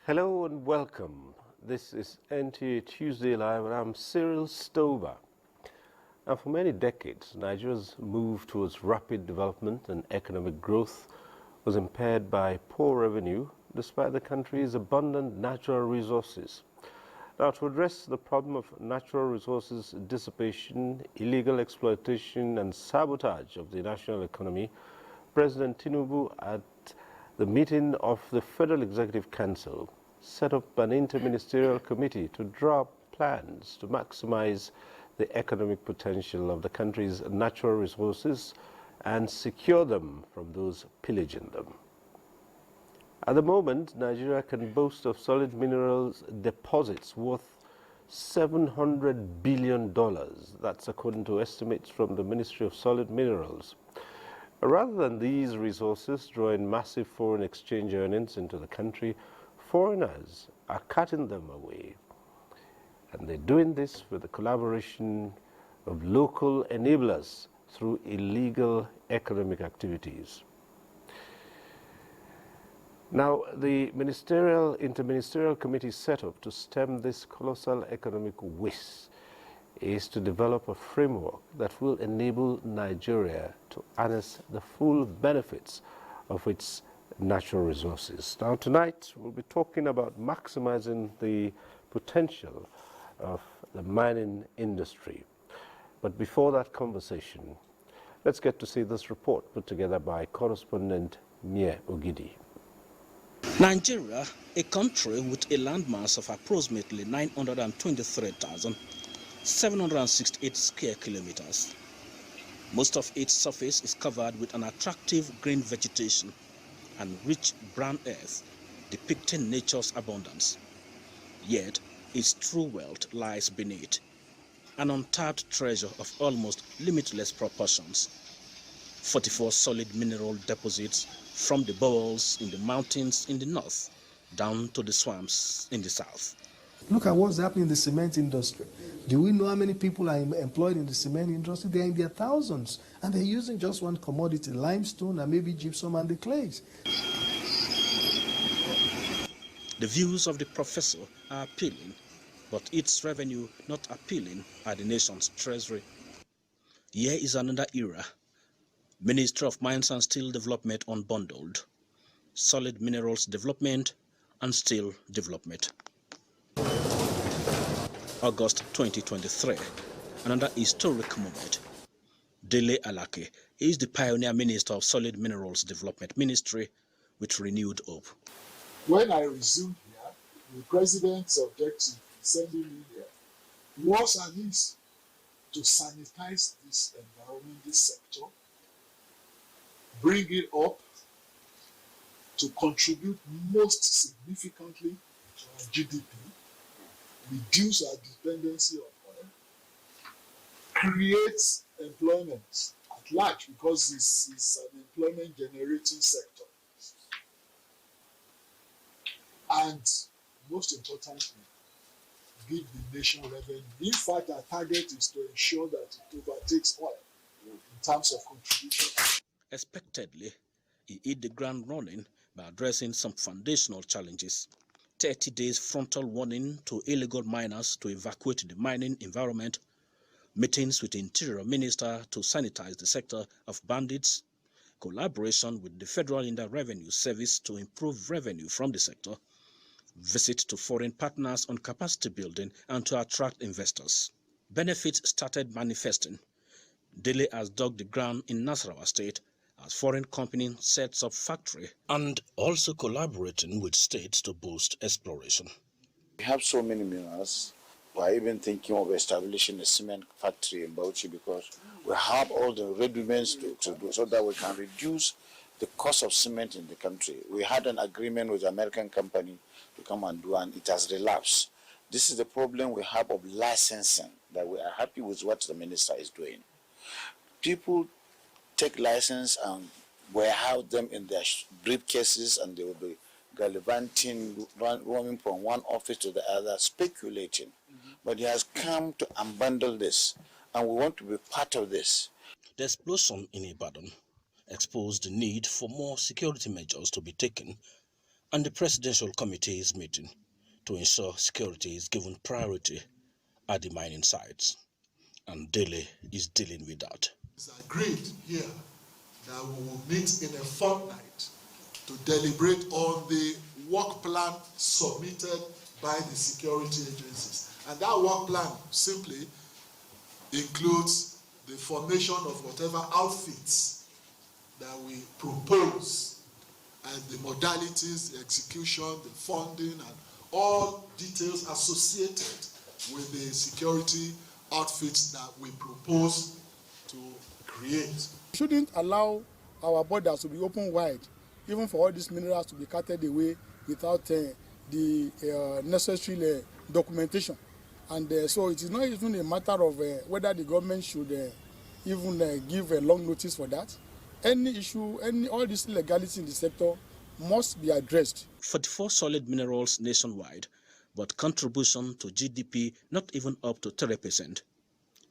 Hello and welcome. This is NTA Tuesday Live and I'm Cyril Stover. Now, for many decades, Nigeria's move towards rapid development and economic growth was impaired by poor revenue despite the country's abundant natural resources. Now, to address the problem of natural resources dissipation, illegal exploitation and sabotage of the national economy, President Tinubu at the meeting of the Federal Executive Council set up an interministerial committee to draw up plans to maximize the economic potential of the country's natural resources and secure them from those pillaging them. At the moment, Nigeria can boast of solid minerals deposits worth $700 billion. That's according to estimates from the Ministry of Solid Minerals. Rather than these resources drawing massive foreign exchange earnings into the country, foreigners are cutting them away. And they're doing this with the collaboration of local enablers through illegal economic activities. Now, the interministerial committee set up to stem this colossal economic waste is to develop a framework that will enable Nigeria to harness the full benefits of its natural resources. Now, tonight we'll be talking about maximizing the potential of the mining industry. But before that conversation, let's get to see this report put together by correspondent Mie Ogidi. Nigeria, a country with a landmass of approximately 923,768 square kilometers. Most of its surface is covered with an attractive green vegetation and rich brown earth depicting nature's abundance. Yet, its true wealth lies beneath, an untapped treasure of almost limitless proportions. 44 solid mineral deposits from the bowls in the mountains in the north down to the swamps in the south. Look at what's happening in the cement industry. Do we know how many people are employed in the cement industry? They're in their thousands, and they're using just one commodity, limestone and maybe gypsum and the clays. The views of the professor are appealing, but its revenue not appealing at the nation's treasury. Here is another era. Ministry of Mines and Steel Development unbundled, solid minerals development and steel development. August 2023, another historic moment. Dele Alake is the pioneer minister of Solid Minerals Development Ministry with renewed hope. When I resumed here, the president's objective in sending me here was and is to sanitize this environment, this sector, bring it up to contribute most significantly to our GDP, reduce our dependency on oil, create employment at large because this is an employment generating sector. And most importantly, give the nation revenue. In fact, our target is to ensure that it overtakes oil in terms of contribution. Expectedly, he hit the ground running by addressing some foundational challenges. 30 days frontal warning to illegal miners to evacuate the mining environment, meetings with the Interior Minister to sanitize the sector of bandits, collaboration with the Federal Inland Revenue Service to improve revenue from the sector, visit to foreign partners on capacity building and to attract investors. Benefits started manifesting. Dele has dug the ground in Nasarawa State as foreign company sets up factory and also collaborating with states to boost exploration. We have so many minerals. We are even thinking of establishing a cement factory in Bauchi because we have all the readyments to do so that we can reduce the cost of cement in the country. We had an agreement with an American company to come and do, and it has relapsed. This is the problem we have of licensing, that we are happy with what the minister is doing. People take license and warehouse them in their briefcases, and they will be gallivanting, roaming from one office to the other, speculating. But he has come to unbundle this, and we want to be part of this. The explosion in Ibadan exposed the need for more security measures to be taken And the Presidential Committee is meeting to ensure security is given priority at the mining sites. And Delhi is dealing with that. It's agreed here that we will meet in a fortnight to deliberate on the work plan submitted by the security agencies. And that work plan simply includes the formation of whatever outfits that we propose and the modalities, the execution, the funding, and all details associated with the security outfits that we propose to create. We shouldn't allow our borders to be open wide, even for all these minerals to be carted away without the necessary documentation. And so it is not even a matter of whether the government should even give a long notice for that. Any issue, all this illegality in the sector must be addressed. 44 solid minerals nationwide, but contribution to GDP not even up to 3%.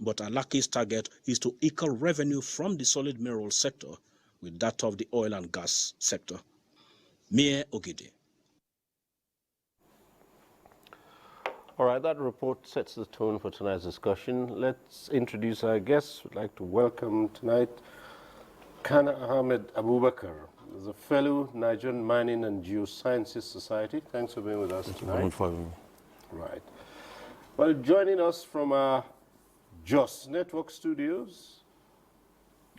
But Alaki's target is to equal revenue from the solid mineral sector with that of the oil and gas sector. Mie Ogide. All right, that report sets the tone for tonight's discussion. Let's introduce our guests. We'd like to welcome tonight Kana Ahmed Abubakar, is a fellow Nigerian Mining and Geosciences Society. Thanks for being with us tonight. Thank you very much for having me. Right. Well, joining us from our JOS Network Studios,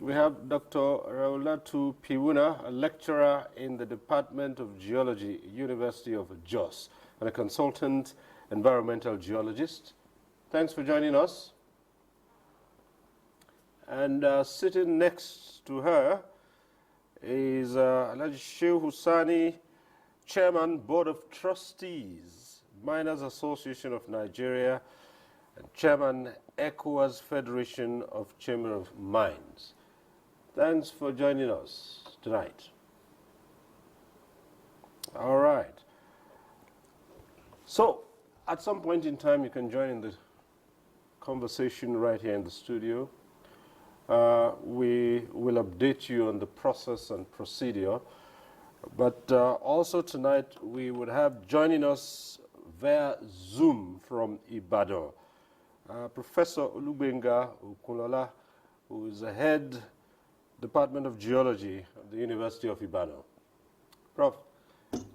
we have Dr. Raulatu Piwuna, a lecturer in the Department of Geology, University of JOS, and a consultant environmental geologist. Thanks for joining us. And sitting next to her is Alhaji Shehu Husani, Chairman, Board of Trustees, Miners Association of Nigeria, and Chairman, ECOWAS Federation of Chamber of Mines. Thanks for joining us tonight. All right. So, at some point in time, you can join in the conversation right here in the studio. We will update you on the process and procedure. But also tonight, we would have joining us via Zoom from Ibadan, Professor Olubenga Okunola, who is the head Department of Geology at the University of Ibadan. Prof,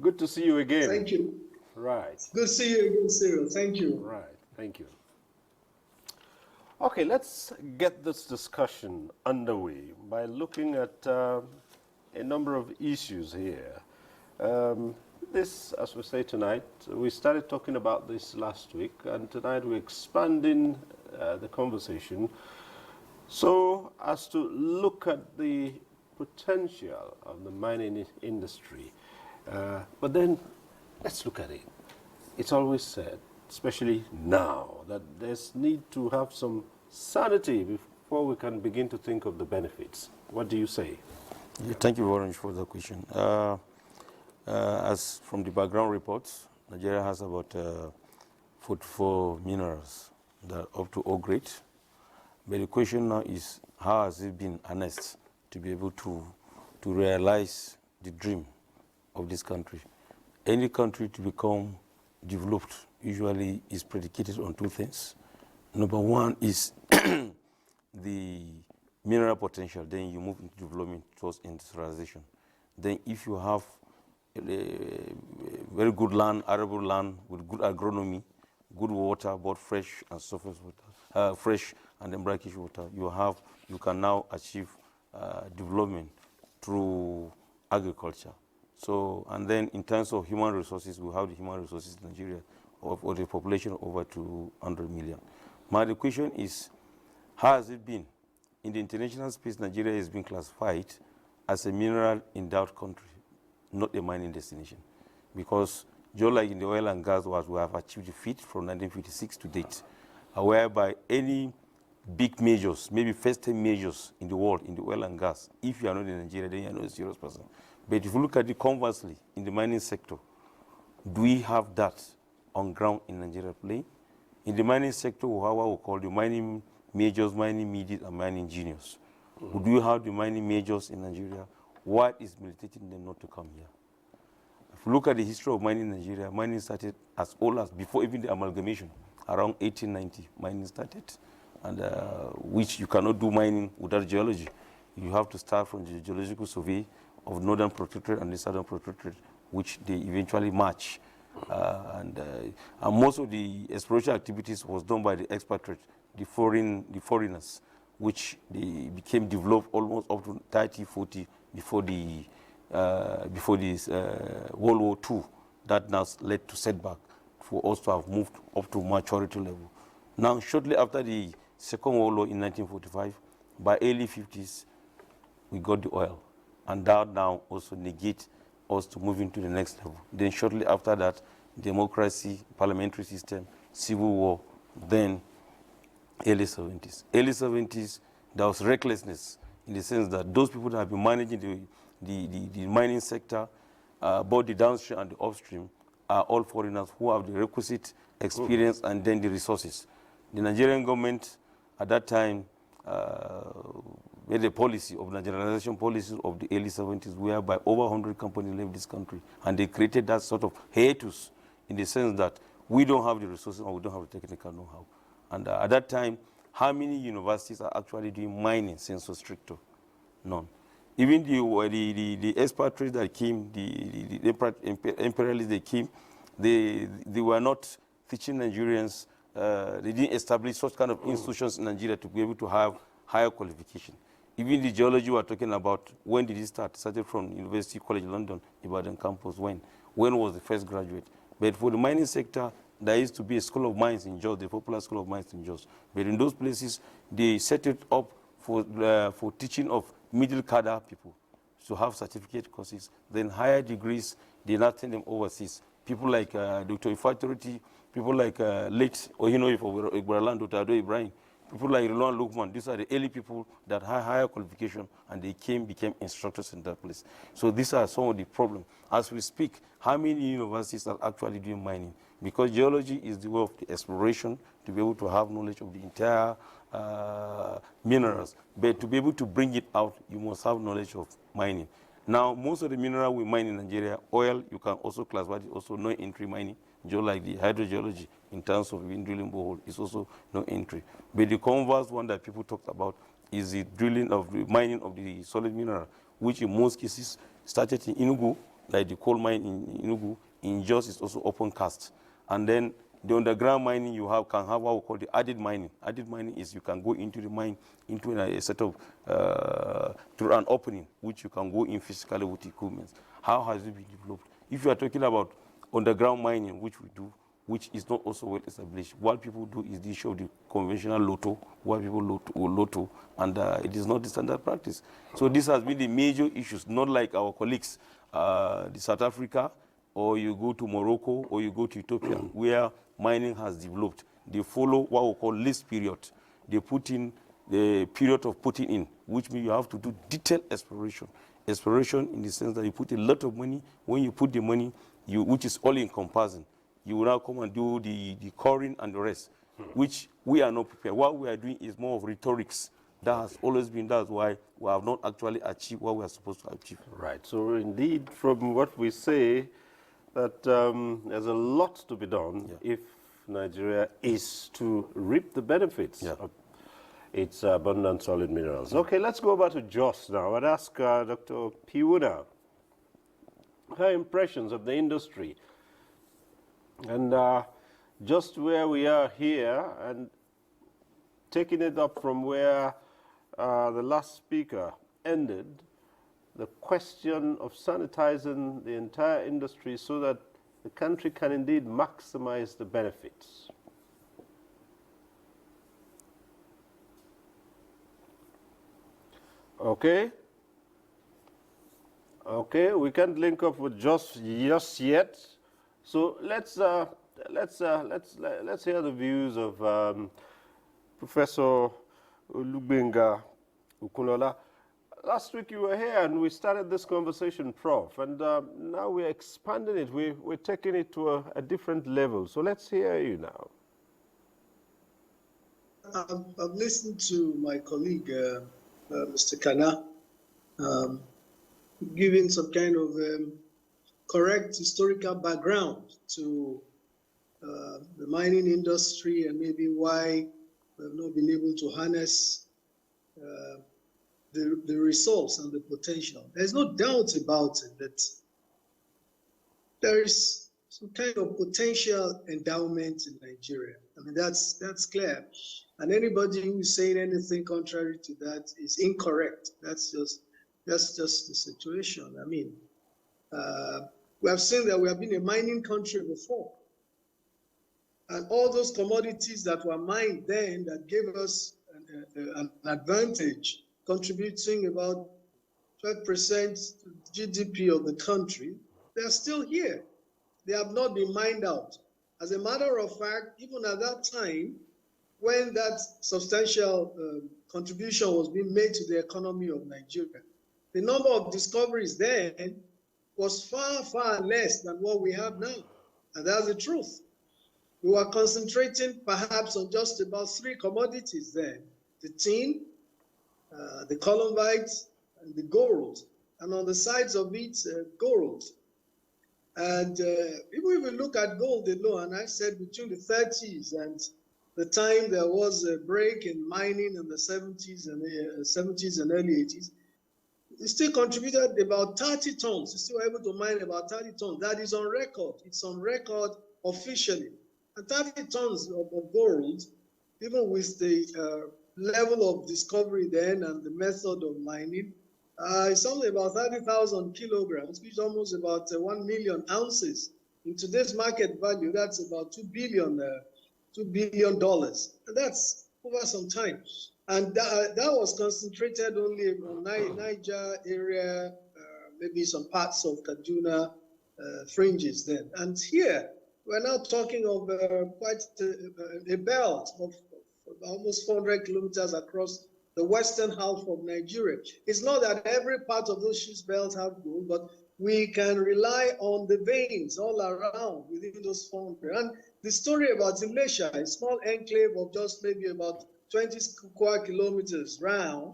good to see you again. Thank you. Right. Good to see you again, Cyril. Thank you. Right. Thank you. Okay, let's get this discussion underway by looking at a number of issues here. This, as we say tonight, we started talking about this last week, and tonight we're expanding the conversation so as to look at the potential of the mining industry. But then, let's look at it. It's always said, especially now, that there's need to have some sanity before we can begin to think of the benefits. What do you say? Yeah, thank you very much for the question. As from the background reports, Nigeria has about 44 minerals that are up to O grade. But the question now is, how has it been harnessed to be able to realize the dream of this country? Any country to become developed usually is predicated on two things. Number one is the mineral potential, then you move into development towards industrialization. Then if you have a very good land, arable land with good agronomy, good water, both fresh and surface water, fresh and then brackish water, you can now achieve development through agriculture. So, and then in terms of human resources, we have the human resources in Nigeria of the population of over 200 million. My question is, how has it been? In the international space, Nigeria has been classified as a mineral endowed country, not a mining destination. Because just like in the oil and gas, we have achieved a feat from 1956 to date, whereby any big majors, maybe first 10 majors in the world in the oil and gas, if you are not in Nigeria, then you are not a serious person. But if you look at it conversely, in the mining sector, do we have that on ground in Nigeria play? In the mining sector, we have what we call the mining majors, mining mediate, and mining juniors. Do you have the mining majors in Nigeria? What is militating them not to come here? you look at the history of mining in Nigeria, mining started as old as before even the amalgamation. Around 1890, mining started, and which you cannot do mining without geology. You have to start from the geological survey of Northern Protectorate and the Southern Protectorate, which they eventually match. And most of the exploration activities was done by the expatriates, the foreigners, which they became developed almost up to 30, 40 before this World War II. That now led to setback for us to have moved up to maturity level. Now, shortly after the Second World War in 1945, by early 50s, we got the oil. And that now also negates us to move into the next level. Then shortly after that, democracy, parliamentary system, civil war, then early 70s. Early 70s, there was recklessness in the sense that those people that have been managing the mining sector, both the downstream and the upstream, are all foreigners who have the requisite experience and then the resources. The Nigerian government at that time made a policy of nationalization policies of the early 70s whereby over 100 companies left this country, and they created that sort of hiatus in the sense that we don't have the resources and we don't have the technical know-how. And at that time, how many universities are actually doing mining sensu stricto? None. Even the expatriates that came, the imperialists that came, they were not teaching Nigerians, they didn't establish such kind of institutions in Nigeria to be able to have higher qualification. Even the geology we're talking about, when did it start? It started from University College London, Ibadan campus. When was the first graduate? But for the mining sector, there used to be a school of mines in Jos, the popular school of mines in Jos. But in those places, they set it up for teaching of middle cadre people to have certificate courses. Then higher degrees, they now send them overseas. People like Dr. Ifatoriti, people like late Ohino Ibrahim, Dr. Ado Ibrahim, people like Roland Lukman. These are the early people that had higher qualification, and they became instructors in that place. So these are some of the problems. As we speak, how many universities are actually doing mining? Because geology is the way of the exploration, to be able to have knowledge of the entire minerals. But to be able to bring it out, you must have knowledge of mining. Now, most of the mineral we mine in Nigeria, oil, you can also classify it also no-entry mining, just like the hydrogeology in terms of drilling borehole is also no-entry. But the converse one that people talked about is the drilling of the mining of the solid mineral, which in most cases started in Enugu, like the coal mine in Enugu. In Jos is also open cast. And then the underground mining can have what we call the added mining. Added mining is you can go into the mine, into a set of, through an opening, which you can go in physically with equipment. How has it been developed? If you are talking about underground mining, which we do, which is not also well established, what people do is the issue of the conventional lotto, what people lotto, and it is not the standard practice. So this has been the major issues, not like our colleagues, the South Africa, or you go to Morocco, or you go to Ethiopia, where mining has developed. They follow what we call lease period. They put in the period of putting in, which means you have to do detailed exploration. Exploration in the sense that you put a lot of money. When you put the money, which is all encompassing, you will now come and do the coring and the rest, which we are not prepared. What we are doing is more of rhetorics. That has always been, that's why we have not actually achieved what we are supposed to achieve. Right. So indeed, from what we say, that there's a lot to be done if Nigeria is to reap the benefits of its abundant solid minerals. Okay, let's go over to Jos now and ask Dr. Piwuna her impressions of the industry and just where we are here, and taking it up from where the last speaker ended, the question of sanitizing the entire industry so that the country can indeed maximize the benefits. Okay. Okay, we can't link up with just yet. So let's hear the views of Professor Lugbenga Ukunola. Last week you were here and we started this conversation, Prof, and now we're expanding it. We're taking it to a different level. So let's hear you now. I've listened to my colleague, Mr. Kana, giving some kind of correct historical background to the mining industry and maybe why we have not been able to harness the resource and the potential. There's no doubt about it that there is some kind of potential endowment in Nigeria. I mean, that's clear. And anybody who is saying anything contrary to that is incorrect. That's just the situation. I mean, we have seen that we have been a mining country before. And all those commodities that were mined then that gave us an advantage, contributing about 12% to GDP of the country, they are still here. They have not been mined out. As a matter of fact, even at that time, when that substantial contribution was being made to the economy of Nigeria, the number of discoveries then was far, far less than what we have now. And that's the truth. We were concentrating perhaps on just about 3 commodities then: the tin, the columbite, and the gold. And on the sides of it, gold. And even if we look at gold alone, and I said between the 30s and the time there was a break in mining in the 70s and early 80s, it still contributed about 30 tons. It's still able to mine about 30 tons. That is on record. It's on record officially. And 30 tons of gold, even with the level of discovery then and the method of mining, it's only about 30,000 kilograms, which is almost about 1 million ounces. In today's market value, that's about $2 billion. And that's over some time. And that was concentrated only on Niger area, maybe some parts of Kaduna fringes then. And here, we're now talking of quite a belt of almost 400 kilometers across the western half of Nigeria. It's not that every part of those sheet belts have gold, but we can rely on the veins all around within those 400. And the story about Ilesha, a small enclave of just maybe about 20 square kilometers round,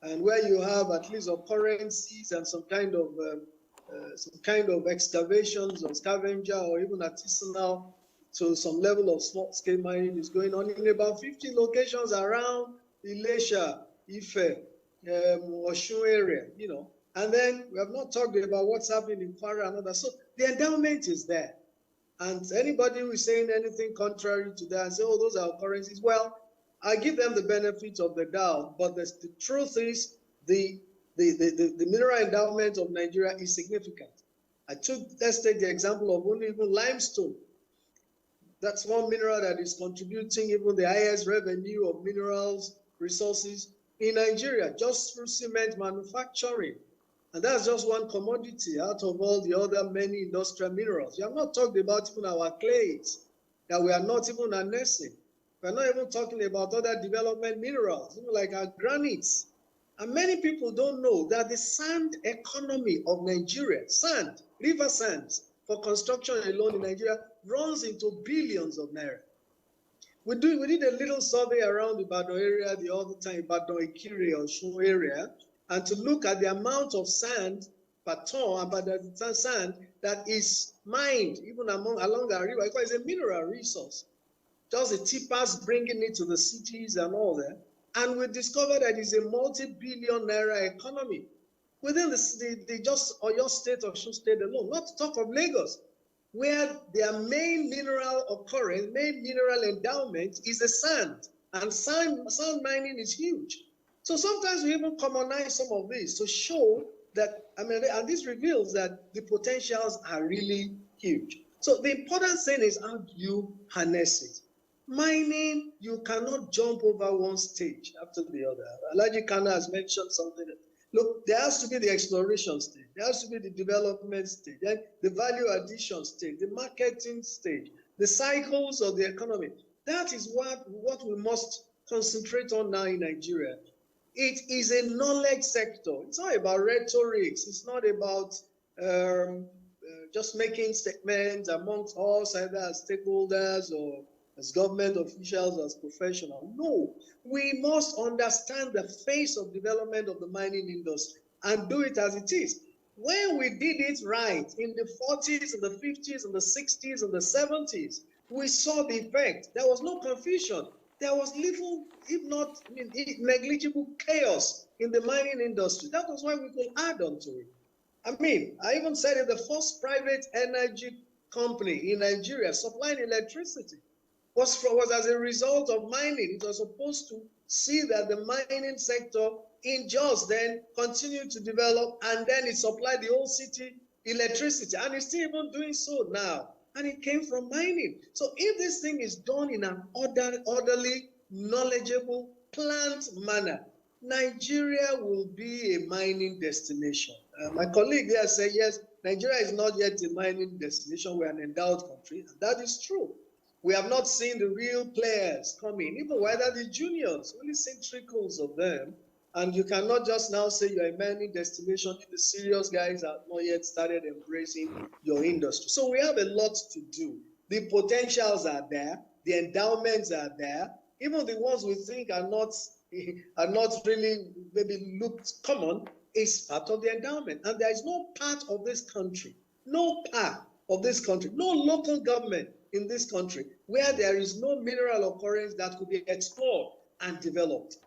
and where you have at least occurrences and some kind of excavations or scavenger or even artisanal to some level of small-scale mining is going on in about 50 locations around Ilesha, Ife, Osun area, you know. And then we have not talked about what's happening in Kwara and others. So the endowment is there. And anybody who is saying anything contrary to that and say, oh, those are occurrences, well, I give them the benefit of the doubt. But the truth is the mineral endowment of Nigeria is significant. Let's take the example of only even limestone. That's one mineral that is contributing even the highest revenue of minerals resources in Nigeria, just through cement manufacturing. And that's just one commodity out of all the other many industrial minerals. We have not talked about even our clays that we are not even harnessing. We're not even talking about other development minerals, even like our granites. And many people don't know that the sand economy of Nigeria, sand, river sands, for construction alone in Nigeria runs into billions of naira. We did a little survey around the Ibadan area the other time, Ibadan, Ikire, Osun area, and to look at the amount of sand per ton, about the sand that is mined even along the river, because it's a mineral resource. Just the tippers bringing it to the cities and all that. And we discovered that it's a multi-billion naira economy within the just Oyo State, Osun State alone, not to talk of Lagos, where their main mineral occurrence, main mineral endowment is the sand. And sand mining is huge. So sometimes we even commonize some of this to show that, I mean, and this reveals that the potentials are really huge. So the important thing is, how do you harness it? Mining, you cannot jump over one stage after the other. Alhaji Kana has mentioned something. Look, there has to be the exploration stage. There has to be the development stage, then the value addition stage, the marketing stage, the cycles of the economy. That is what we must concentrate on now in Nigeria. It is a knowledge sector. It's not about rhetorics. It's not about just making statements amongst us, either as stakeholders or as government officials, as professionals. No, we must understand the phase of development of the mining industry and do it as it is. when we did it right in the 40s and the 50s and the 60s and the 70s, we saw the effect. There was no confusion. There was little, if not negligible chaos in the mining industry. That was why we could add on to it. I mean, I even said it, the first private energy company in Nigeria supplying electricity was as a result of mining. It was supposed to see that the mining sector in Jos then continued to develop, and then it supplied the whole city electricity, and it's still even doing so now. And it came from mining. So if this thing is done in an orderly, knowledgeable, planned manner, Nigeria will be a mining destination. My colleague there said, yes, Nigeria is not yet a mining destination. We're an endowed country, and that is true. We have not seen the real players coming, even whether the juniors, only seen trickles of them. And you cannot just now say you're a mining destination if the serious guys have not yet started embracing your industry. So we have a lot to do. The potentials are there, the endowments are there, even the ones we think are not really maybe looked common is part of the endowment. And there is no part of this country, no local government in this country where there is no mineral occurrence that could be explored and developed.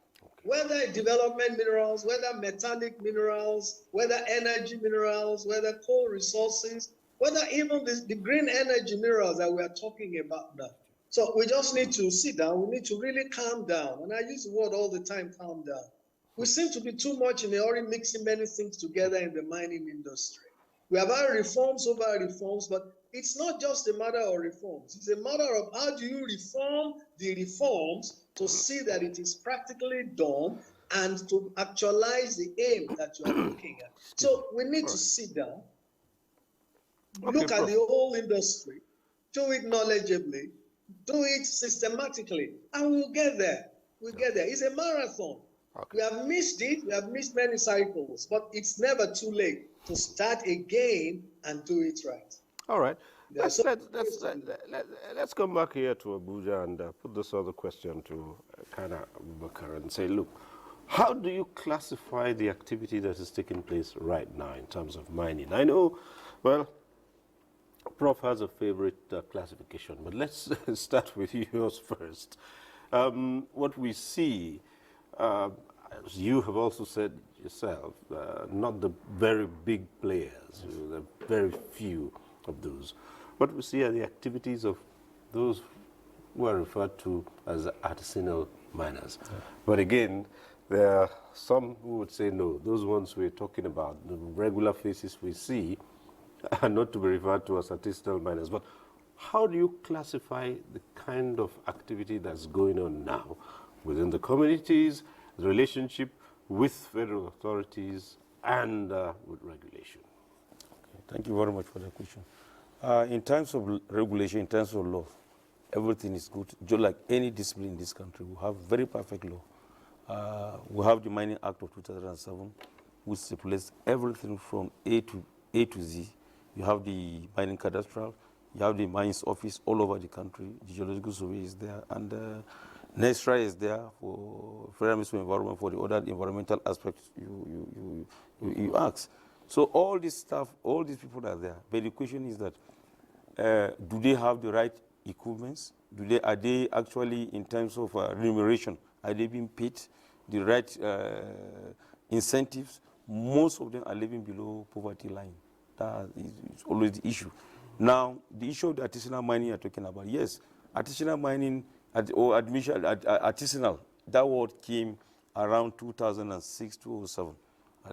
Whether development minerals, whether metallic minerals, whether energy minerals, whether coal resources, whether even the green energy minerals that we are talking about now. So we just need to sit down. We need to really calm down. And I use the word all the time, calm down. We seem to be too much in a hurry mixing many things together in the mining industry. We have had reforms over reforms, but it's not just a matter of reforms. It's a matter of how do you reform the reforms to see that it is practically done and to actualize the aim that you are looking at. So we need to sit down, look at the whole industry, do it knowledgeably, do it systematically, and we'll get there. We'll get there. It's a marathon. We have missed it. We have missed many cycles, but it's never too late to start again and do it right. All right. Let's come back here to Abuja and put this other question to Kana Abubakar and say, look, how do you classify the activity that is taking place right now in terms of mining? I know, well, Prof has a favorite classification, but let's start with yours first. What we see, as you have also said yourself, not the very big players, the very few of those. What we see are the activities of those who are referred to as artisanal miners. Yeah. But again, there are some who would say, no, those ones we're talking about, the regular faces we see, are not to be referred to as artisanal miners. But how do you classify the kind of activity that's going on now within the communities, the relationship with federal authorities, and with regulation? Okay, thank you very much for that question. In terms of regulation, in terms of law, everything is good. Just like any discipline in this country, we have very perfect law. We have the Mining Act of 2007, which stipulates everything from A to Z. You have the mining cadastral, you have the mines office all over the country. The geological survey is there, and NESTRA is there for Federal Ministry of Environment for the other environmental aspects you ask. So all this stuff, all these people are there. But the question is that, do they have the right equipments? Are they actually, in terms of remuneration, are they being paid the right incentives? Most of them are living below poverty line. That is always the issue. Now, the issue of the artisanal mining you're talking about, yes, artisanal mining or artisanal, that word came around 2006, 2007.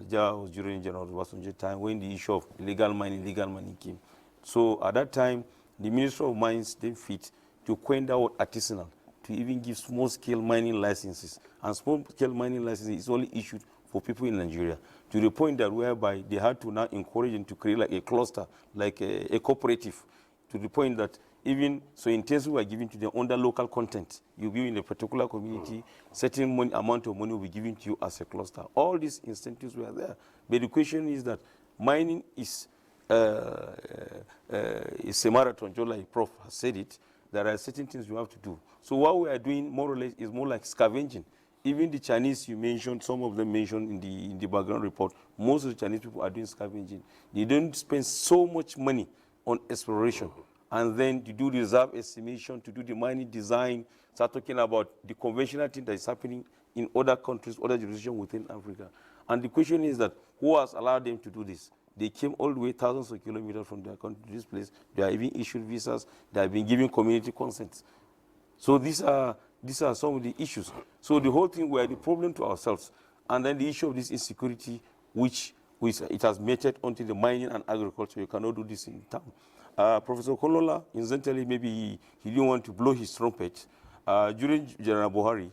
That was during General Obasanjo time when the issue of legal mining came. So at that time, the Ministry of Mines didn't fit to coin that word artisanal, to even give small-scale mining licenses. And small-scale mining licenses is only issued for people in Nigeria, to the point that whereby they had to now encourage them to create like a cluster, like a cooperative, to the point that even so intensive we are giving to them under local content. You be in a particular community, certain amount of money will be given to you as a cluster. All these incentives were there. But the question is that mining is a marathon, just like Prof has said it. There are certain things you have to do. So what we are doing more or less is more like scavenging. Even the Chinese you mentioned, some of them mentioned in the background report, most of the Chinese people are doing scavenging. They don't spend so much money on exploration. And then to do reserve estimation, to do the mining design, start talking about the conventional thing that is happening in other countries, other jurisdictions within Africa. And the question is that who has allowed them to do this? They came all the way thousands of kilometers from their country to this place. They are even issued visas. They have been given community consents. So these are some of the issues. So the whole thing, we are the problem to ourselves. And then the issue of this insecurity, which it has meted onto the mining and agriculture. You cannot do this in town. Professor Kolola, incidentally, maybe he didn't want to blow his trumpet. During General Buhari's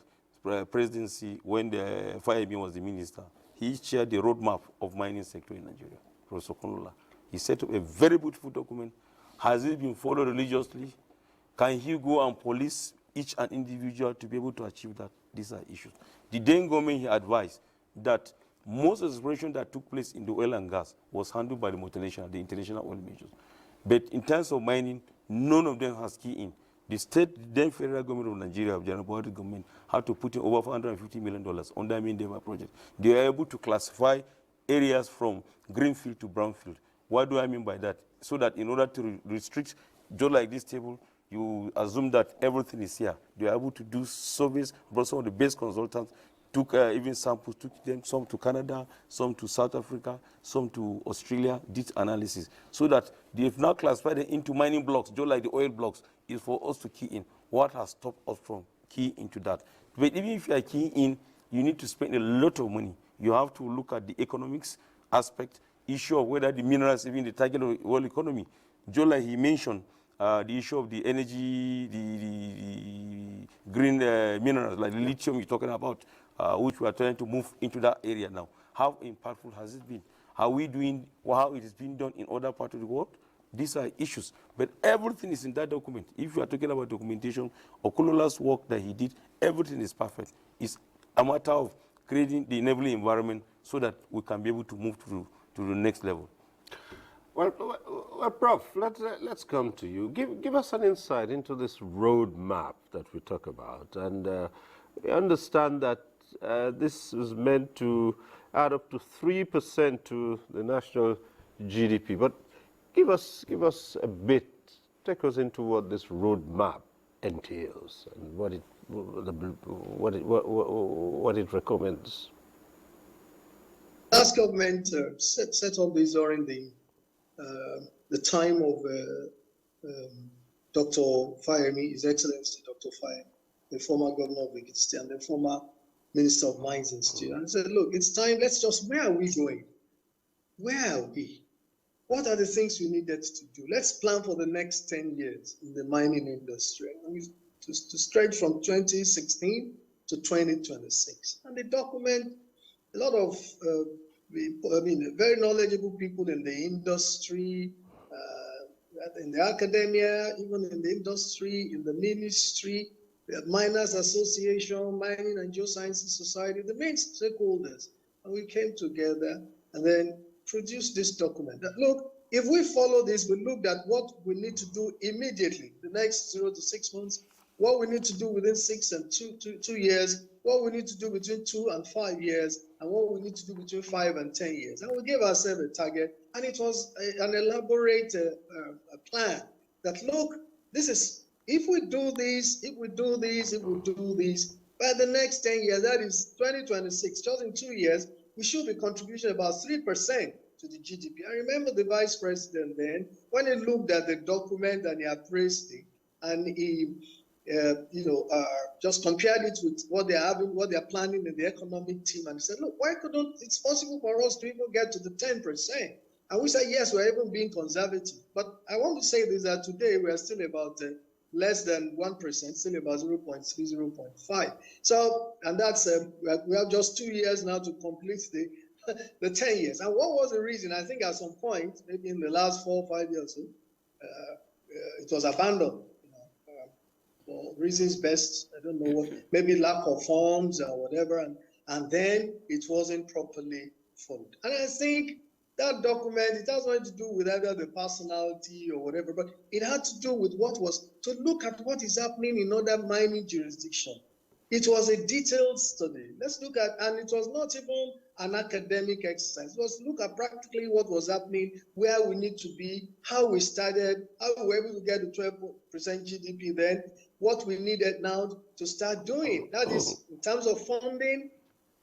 presidency, when the Fayemi was the minister, he chaired the roadmap of mining sector in Nigeria, Professor Kolola. He set up a very beautiful document. Has it been followed religiously? Can he go and police each and individual to be able to achieve that? These are issues. The then government, he advised that most exploration that took place in the oil and gas was handled by the multinational, the international oil majors. But in terms of mining, none of them has key in. The state, the then federal government of Nigeria, General Buhari government, had to put in over $450 million on the Mindeva project. They were able to classify areas from greenfield to brownfield. What do I mean by that? So that in order to restrict, just like this table, you assume that everything is here. They are able to do surveys, brought some of the best consultants, took even samples, took them some to Canada, some to South Africa, some to Australia, did analysis. So that they've now classified them into mining blocks, just like the oil blocks, is for us to key in. What has stopped us from key into that? But even if you are keying in, you need to spend a lot of money. You have to look at the economics aspect, issue of whether the minerals, even the target of the world economy. Just like he mentioned, the issue of the energy, the green minerals, like the lithium you're talking about, which we are trying to move into that area now. How impactful has it been? Are we doing how it is being done in other parts of the world? These are issues. But everything is in that document. If you are talking about documentation, Okolola's work that he did, everything is perfect. It's a matter of creating the enabling environment so that we can be able to move to the next level. Well, Prof, let's come to you. Give us an insight into this roadmap that we talk about. And we understand that this is meant to add up to 3% to the national GDP. But give us a bit, take us into what this roadmap entails and what it recommends. Last government set up this during the time of Dr. Fayemi, His Excellency Dr. Fayemi, the former governor of Ekiti State and the former Minister of Mines and Steel. And I said, look, it's time, where are we going? Where are we? What are the things we needed to do? Let's plan for the next 10 years in the mining industry. And to stretch from 2016 to 2026. And the document, a lot of very knowledgeable people in the industry, in the academia, even in the industry, in the ministry, the Miners Association, Mining and Geosciences Society, the main stakeholders. And we came together and then produced this document. That, look, if we follow this, we looked at what we need to do immediately, the next 0 to 6 months, what we need to do within 6 and 2 years, what we need to do between 2 and 5 years, and what we need to do between 5 and 10 years. And we gave ourselves a target, and it was an elaborate plan that, look, this is, if we do this, if we do this, if we do this, by the next 10 years, that is 2026, just in 2 years, we should be contributing about 3% to the GDP. I remember the vice president then, when he looked at the document and he appraised it, and he just compared it with what they're having, what they're planning in the economic team, and he said, look, why couldn't, it's possible for us to even get to the 10%. And we said, yes, we're even being conservative. But I want to say this, that today we are still about less than 1%, still about 0.3, 0.5. So, and that's, we have just 2 years now to complete the 10 years. And what was the reason? I think at some point, maybe in the last 4 or 5 years, it was abandoned. For reasons best, I don't know what, maybe lack of funds or whatever, and then it wasn't properly followed. And I think that document, it has nothing to do with either the personality or whatever, but it had to do with what was, to look at what is happening in other mining jurisdictions. It was a detailed study. Let's look at, and it was not even an academic exercise. It was look at practically what was happening, where we need to be, how we started, how we were able to get to 12% GDP then, what we needed now to start doing. That is in terms of funding,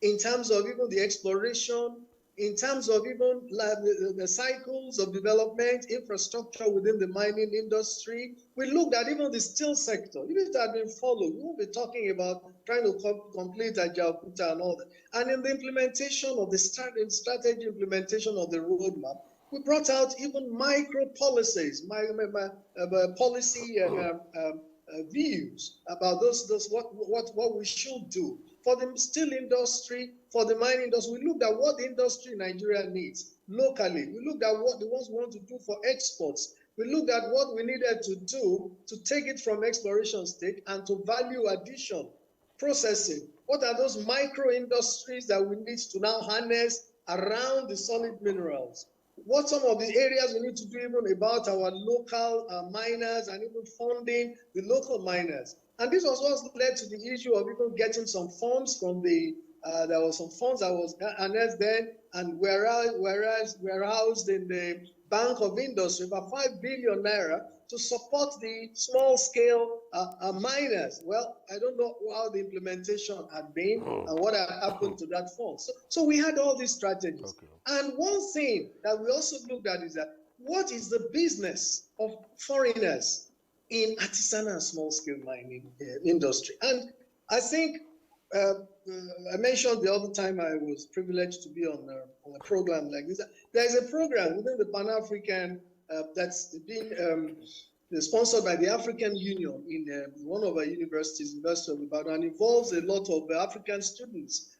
in terms of even the exploration, in terms of even the cycles of development, infrastructure within the mining industry. We looked at even the steel sector. If it had been followed, we won't be talking about trying to complete Abuja and all that. And in the implementation of the strategy implementation of the roadmap, we brought out even micro policies, policy views about what we should do for the steel industry, for the mining industry. We looked at what the industry in Nigeria needs locally. We looked at what the ones we want to do for exports. We looked at what we needed to do to take it from exploration stage and to value addition, processing. What are those micro industries that we need to now harness around the solid minerals? What some of the areas we need to do even about our local miners and even funding the local miners. And this was what led to the issue of even getting some funds from the, there was some funds that was announced then and were housed in the Bank of Industry, about 5 billion naira to support the small scale miners. Well, I don't know how the implementation had been and what had happened to that fund. So we had all these strategies. Okay. And one thing that we also looked at is that what is the business of foreigners in artisanal and small-scale mining industry? And I think I mentioned the other time I was privileged to be on a program like this. There's a program within the Pan-African that's been sponsored by the African Union in one of our universities, University of Ibadan, and involves a lot of African students.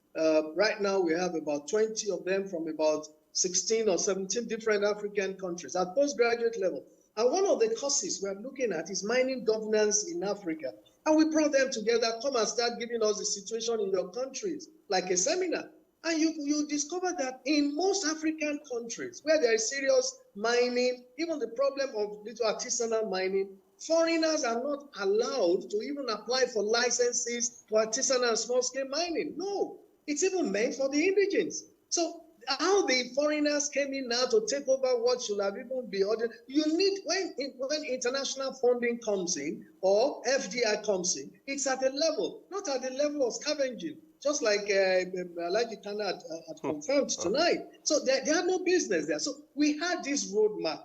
Right now, we have about 20 of them from about 16 or 17 different African countries at postgraduate level. And one of the courses we're looking at is mining governance in Africa. And we brought them together, come and start giving us the situation in your countries, like a seminar. And you discover that in most African countries where there is serious mining, even the problem of little artisanal mining, foreigners are not allowed to even apply for licenses for artisanal and small-scale mining. No, it's even meant for the indigenes. So how the foreigners came in now to take over what should have even been ordered. You need, when international funding comes in or FDI comes in, it's at a level, not at the level of scavenging, just like Alaji Kana had confirmed tonight. So they had no business there. So we had this roadmap.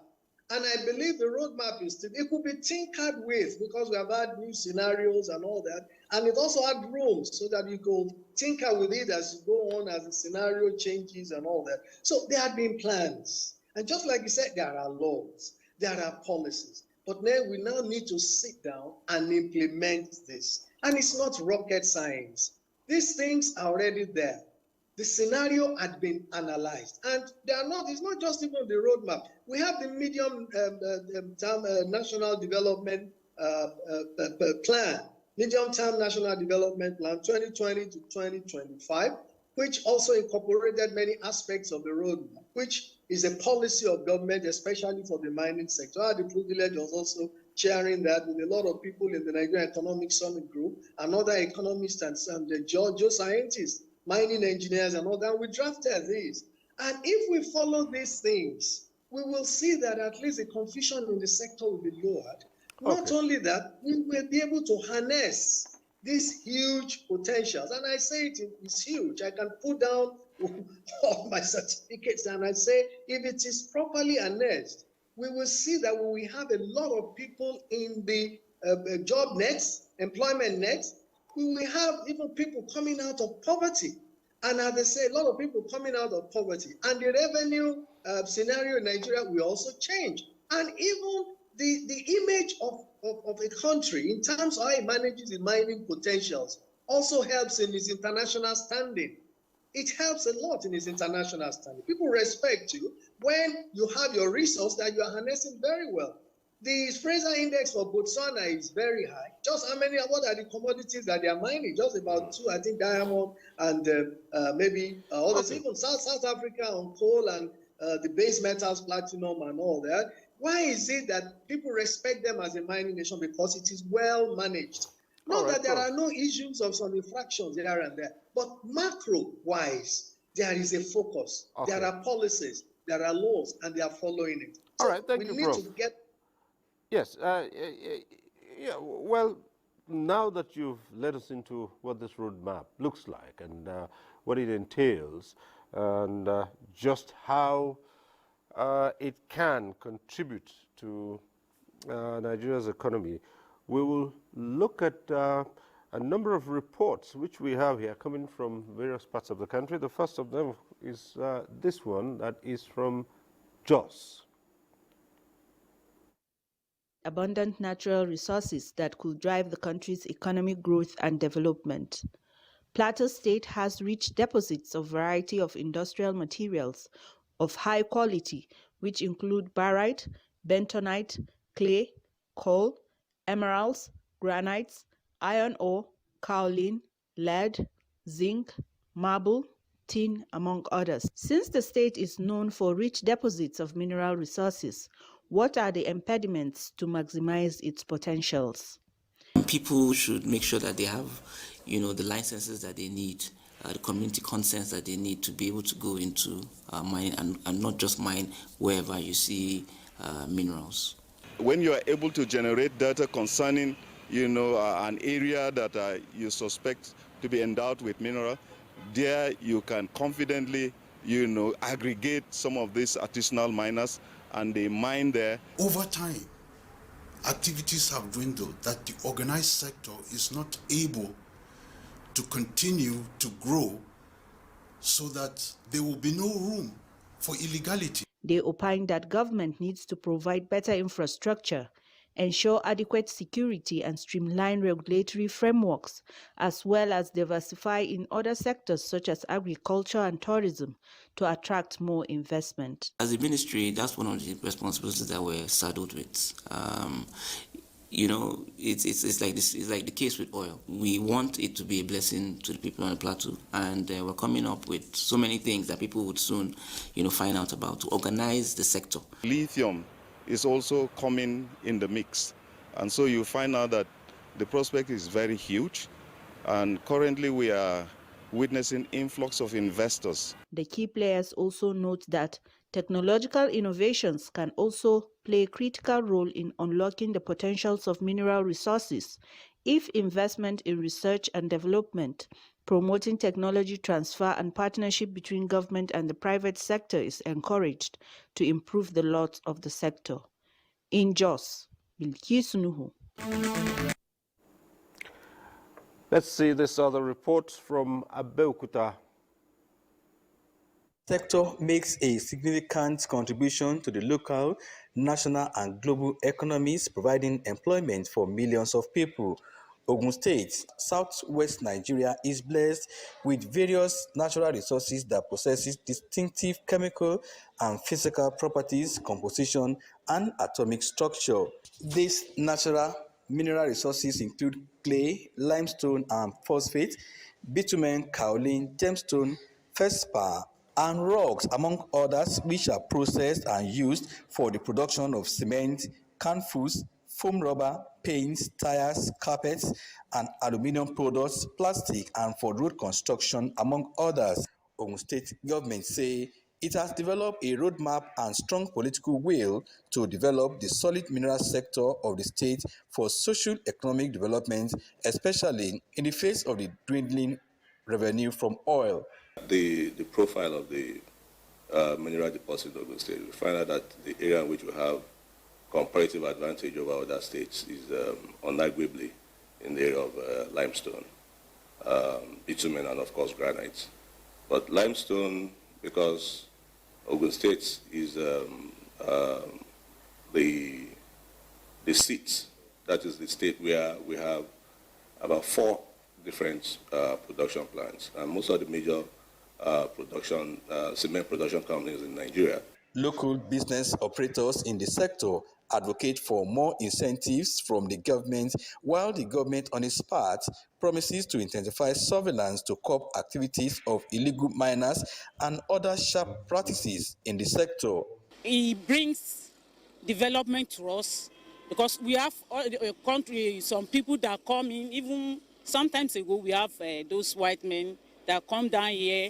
And I believe the roadmap is still, it could be tinkered with because we have had new scenarios and all that. And it also had rooms so that you could tinker with it as you go on, as the scenario changes and all that. So there had been plans. And just like you said, there are laws, there are policies. But then we now need to sit down and implement this. And it's not rocket science. These things are already there. The scenario had been analyzed, and they are not. It's not just even the roadmap. We have the medium-term national development plan, medium-term national development plan 2020 to 2025, which also incorporated many aspects of the roadmap, which is a policy of government, especially for the mining sector. I had the privilege of also chairing that with a lot of people in the Nigerian Economic Summit Group and other economists and the geoscientists, mining engineers and all that. We drafted these. And if we follow these things, we will see that at least the confusion in the sector will be lowered. Not only that, we will be able to harness these huge potentials. And I say it is huge. I can put down all my certificates and I say, if it is properly harnessed, we will see that when we have a lot of people in the job nets, employment nets, we will have even people coming out of poverty. And as they say, a lot of people coming out of poverty. And the revenue scenario in Nigeria will also change. And even the image of a country in terms of how it manages its mining potentials also helps in its international standing. It helps a lot in its international standing. People respect you when you have your resource that you are harnessing very well. The Fraser Index for Botswana is very high. Just what are the commodities that they are mining? Just about 2, I think, diamond and maybe others, even South Africa on coal and the base metals, platinum and all that. Why is it that people respect them as a mining nation? Because it is well managed. Not that there are no issues of some infractions here and there, but macro-wise, there is a focus. Okay. There are policies, there are laws, and they are following it. All right, thank you, Prof. We need to get... Yes, yeah, well, now that you've led us into what this roadmap looks like and what it entails, and just how it can contribute to Nigeria's economy, we will look at a number of reports which we have here coming from various parts of the country. The first of them is this one that is from Jos. Abundant natural resources that could drive the country's economic growth and development. Plateau State has rich deposits of variety of industrial materials of high quality, which include barite, bentonite, clay, coal, emeralds, granites, iron ore, kaolin, lead, zinc, marble, tin, among others. Since the state is known for rich deposits of mineral resources, what are the impediments to maximize its potentials? People should make sure that they have, the licenses that they need, the community consents that they need to be able to go into mining and not just mine wherever you see minerals. When you are able to generate data concerning, an area that you suspect to be endowed with mineral, there you can confidently, aggregate some of these artisanal miners and they mine there. Over time, activities have dwindled, that the organized sector is not able to continue to grow so that there will be no room for illegality. They opine that government needs to provide better infrastructure, ensure adequate security and streamline regulatory frameworks, as well as diversify in other sectors such as agriculture and tourism to attract more investment. As a ministry, that's one of the responsibilities that we're saddled with. It's like this. It's like the case with oil. We want it to be a blessing to the people on the plateau, and we're coming up with so many things that people would soon, find out about to organize the sector. Lithium is also coming in the mix, and so you find out that the prospect is very huge, and currently we are witnessing influx of investors. The key players also note that technological innovations can also play a critical role in unlocking the potentials of mineral resources if investment in research and development, promoting technology transfer and partnership between government and the private sector is encouraged to improve the lot of the sector. In Jos, Bilkisu Nuhu. Let's see this other report from Abuja. Sector makes a significant contribution to the local, national, and global economies, providing employment for millions of people. Ogun State, southwest Nigeria, is blessed with various natural resources that possesses distinctive chemical and physical properties, composition, and atomic structure. These natural mineral resources include clay, limestone, and phosphate, bitumen, kaolin, gemstone, feldspar, and rocks, among others, which are processed and used for the production of cement, canned foods, foam rubber, paints, tires, carpets, and aluminum products, plastic, and for road construction, among others. Ogun State government say it has developed a roadmap and strong political will to develop the solid mineral sector of the state for socio-economic development, especially in the face of the dwindling revenue from oil. The profile of the mineral deposit of the state, we find out that the area in which we have comparative advantage over other states is unarguably in the area of limestone, bitumen, and of course granite. But limestone, because Ogun State is the seat, that is the state where we have about 4 different production plants, and most of the major cement production companies in Nigeria. Local business operators in the sector advocate for more incentives from the government, while the government on its part promises to intensify surveillance to curb activities of illegal miners and other sharp practices in the sector. It brings development to us Because we have all the country, some people that come in, even sometimes ago, we have those white men that come down here,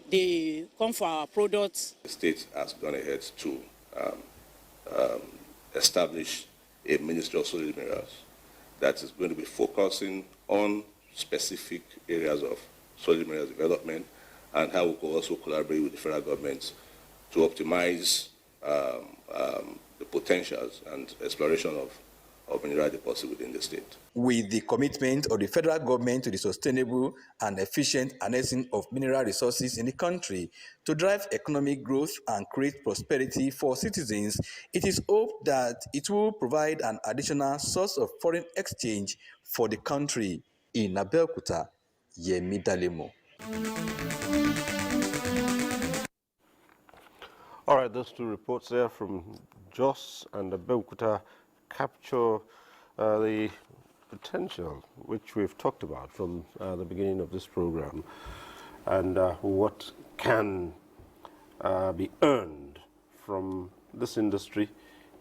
they come for our products. The state has gone ahead to establish a Ministry of Solid Minerals that is going to be focusing on specific areas of solid minerals development and how we can also collaborate with the federal government to optimize the potentials and exploration of mineral deposits within the state. With the commitment of the federal government to the sustainable and efficient harnessing of mineral resources in the country to drive economic growth and create prosperity for citizens, it is hoped that it will provide an additional source of foreign exchange for the country. In Abeokuta, Yemi Dalemo. All right, those two reports there from Jos and Abeokuta capture the potential which we've talked about from the beginning of this program, and what can be earned from this industry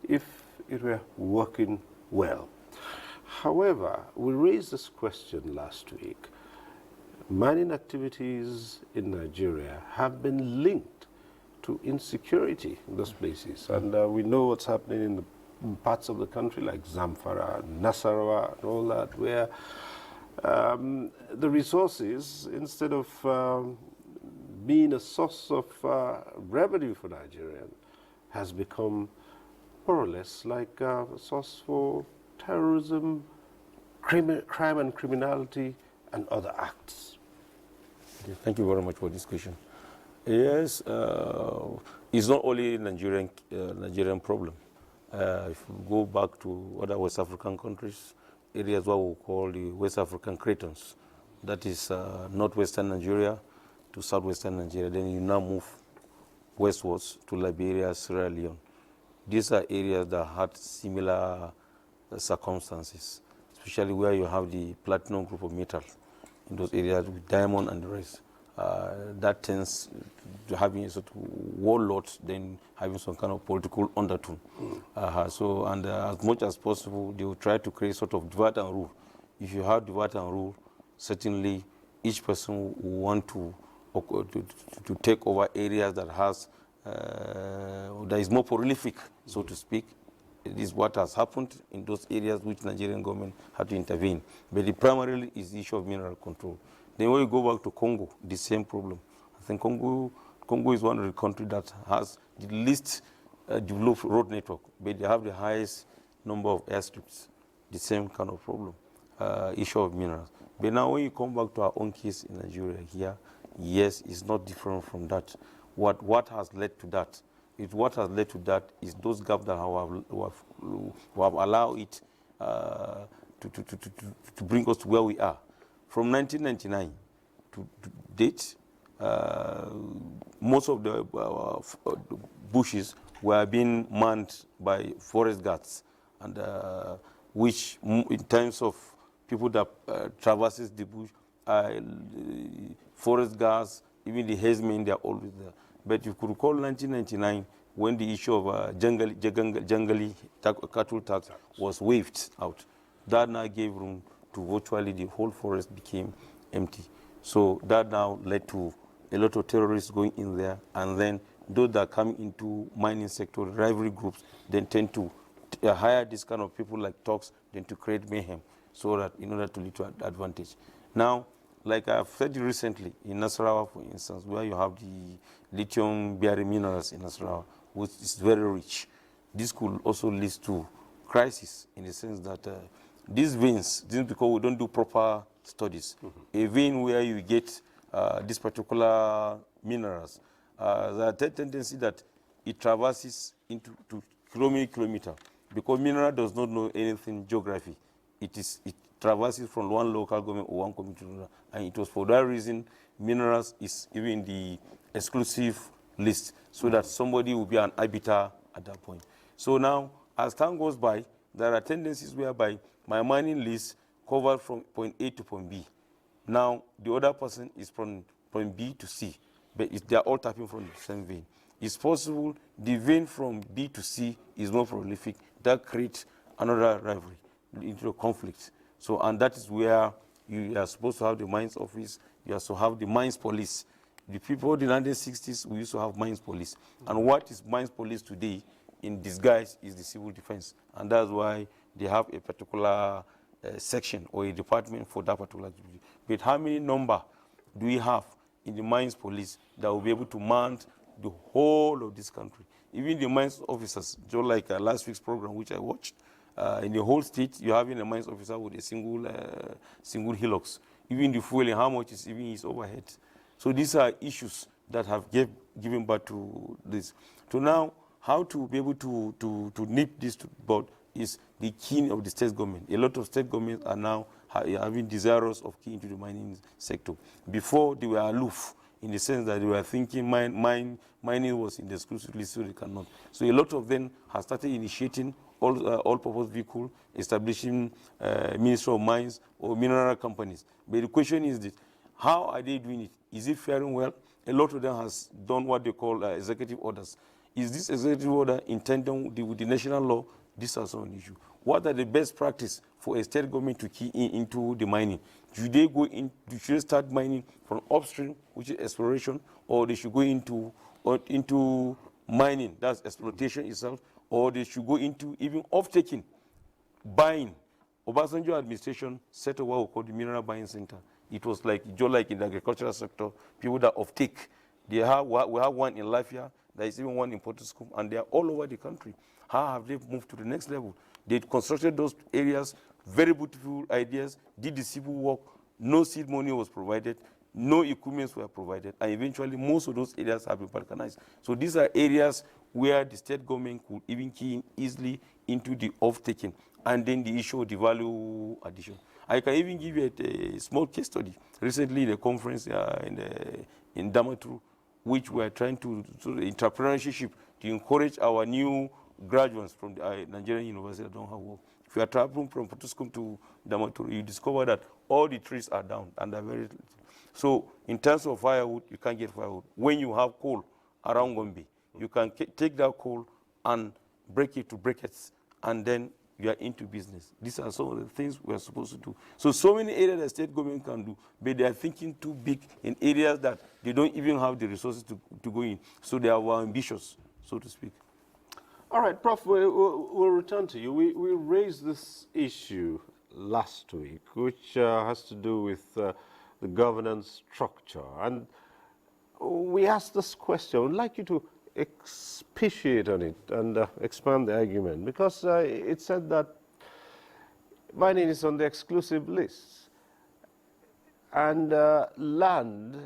if it were working well. However, we raised this question last week. Mining activities in Nigeria have been linked to insecurity in those places, and we know what's happening in the parts of the country like Zamfara, Nasarawa, and all that, where the resources, instead of being a source of revenue for Nigeria, has become more or less like a source for terrorism, crime and criminality, and other acts. Okay, thank you very much for this question. Yes, it's not only Nigerian problem. If we go back to other West African countries, areas what we call the West African cratons, that is northwestern Nigeria to southwestern Nigeria, then you now move westwards to Liberia, Sierra Leone. These are areas that had similar circumstances, especially where you have the platinum group of metal in those areas with diamond and the rest. That tends to having a sort of warlords, then having some kind of political undertone. So, and as much as possible, they will try to create sort of divide and rule. If you have divide and rule, certainly each person will want to take over areas that has that is more prolific, so to speak. It is what has happened in those areas which Nigerian government had to intervene. But the primarily is the issue of mineral control. Then when you go back to Congo, the same problem. I think Congo is one of the countries that has the least developed road network, but they have the highest number of airstrips. The same kind of problem, issue of minerals. But now when you come back to our own case in Nigeria here, yes, it's not different from that. What has led to that? What has led to that is those gaps that have allowed it to bring us to where we are. From 1999 to date, most of the bushes were being manned by forest guards, and which, in terms of people that traverses the bush, forest guards, even the herdsmen, they are always there. But you could recall 1999 when the issue of jungly cattle tax was waived out. That now gave room to virtually the whole forest became empty. So that now led to a lot of terrorists going in there, and then those that come into mining sector, rivalry groups, then tend to hire this kind of people like thugs, then to create mayhem, so that in order to lead to advantage. Now, like I've said recently, in Nasarawa, for instance, where you have the lithium-bearing minerals in Nasarawa, which is very rich, this could also lead to crisis in the sense that these veins, this is because we don't do proper studies. A vein where you get these particular minerals, there's a tendency that it traverses into kilometer, because mineral does not know anything geography. It traverses from one local government or one community to another, and it was for that reason minerals is even the exclusive list, so that somebody will be an arbiter at that point. So now, as time goes by, there are tendencies whereby my mining list covered from point A to point B. Now, the other person is from point B to C, but they are all tapping from the same vein. It's possible the vein from B to C is more prolific. That creates another rivalry, into a conflict. So, and that is where you are supposed to have the mines office, you also have the mines police. The people in the 1960s, we used to have mines police. And what is mines police today in disguise is the civil defense. And that's why they have a particular section or a department for that particular activity. But how many number do we have in the mines police that will be able to mount the whole of this country? Even the mines officers, just like last week's program, which I watched, in the whole state, you're having a mines officer with a single hillocks. Even the fueling, how much is even his overhead? So these are issues that have given birth to this. So now, how to be able to nip this to bud is the key of the state government. A lot of state governments are now having desirous of key into the mining sector. Before, they were aloof in the sense that they were thinking mining was in the exclusive list, so they cannot. So a lot of them have started initiating all-purpose vehicle, establishing Ministry of Mines or mineral companies. But the question is this: how are they doing it? Is it faring well? A lot of them has done what they call executive orders. Is this executive order in tandem with the national law? This is also an issue. What are the best practice for a state government to key into the mining? Should they go in? Should they start mining from upstream, which is exploration, or they should go into mining, that's exploitation itself, or they should go into even off-taking, buying? Obasanjo administration set up what we call the Mineral Buying Center. It was like, just like in the agricultural sector, people that off-take. We have one in Lafia, there is even one in Port Harcourt, and they are all over the country. How have they moved to the next level? They constructed those areas, very beautiful ideas, did the civil work, no seed money was provided, no equipments were provided, and eventually most of those areas have been balkanized. So these are areas where the state government could even key in easily into the off-taking, and then the issue of the value addition. I can even give you a small case study. Recently, the conference in Damaturu, which we are trying to entrepreneurship to encourage our new graduates from the Nigerian university that don't have work. If you are traveling from Port Harcourt to Damaturu, you discover that all the trees are down and they're very little. So in terms of firewood, you can't get firewood. When you have coal around Gombe, you can take that coal and break it to briquettes, and then you are into business. These are some of the things we are supposed to do. So many areas that state government can do, but they are thinking too big in areas that they don't even have the resources to go in. So they are ambitious, so to speak. All right, Prof, we'll return to you. We raised this issue last week, which has to do with the governance structure. And we asked this question. I would like you to expatiate on it and expand the argument, because it said that mining is on the exclusive list, and land,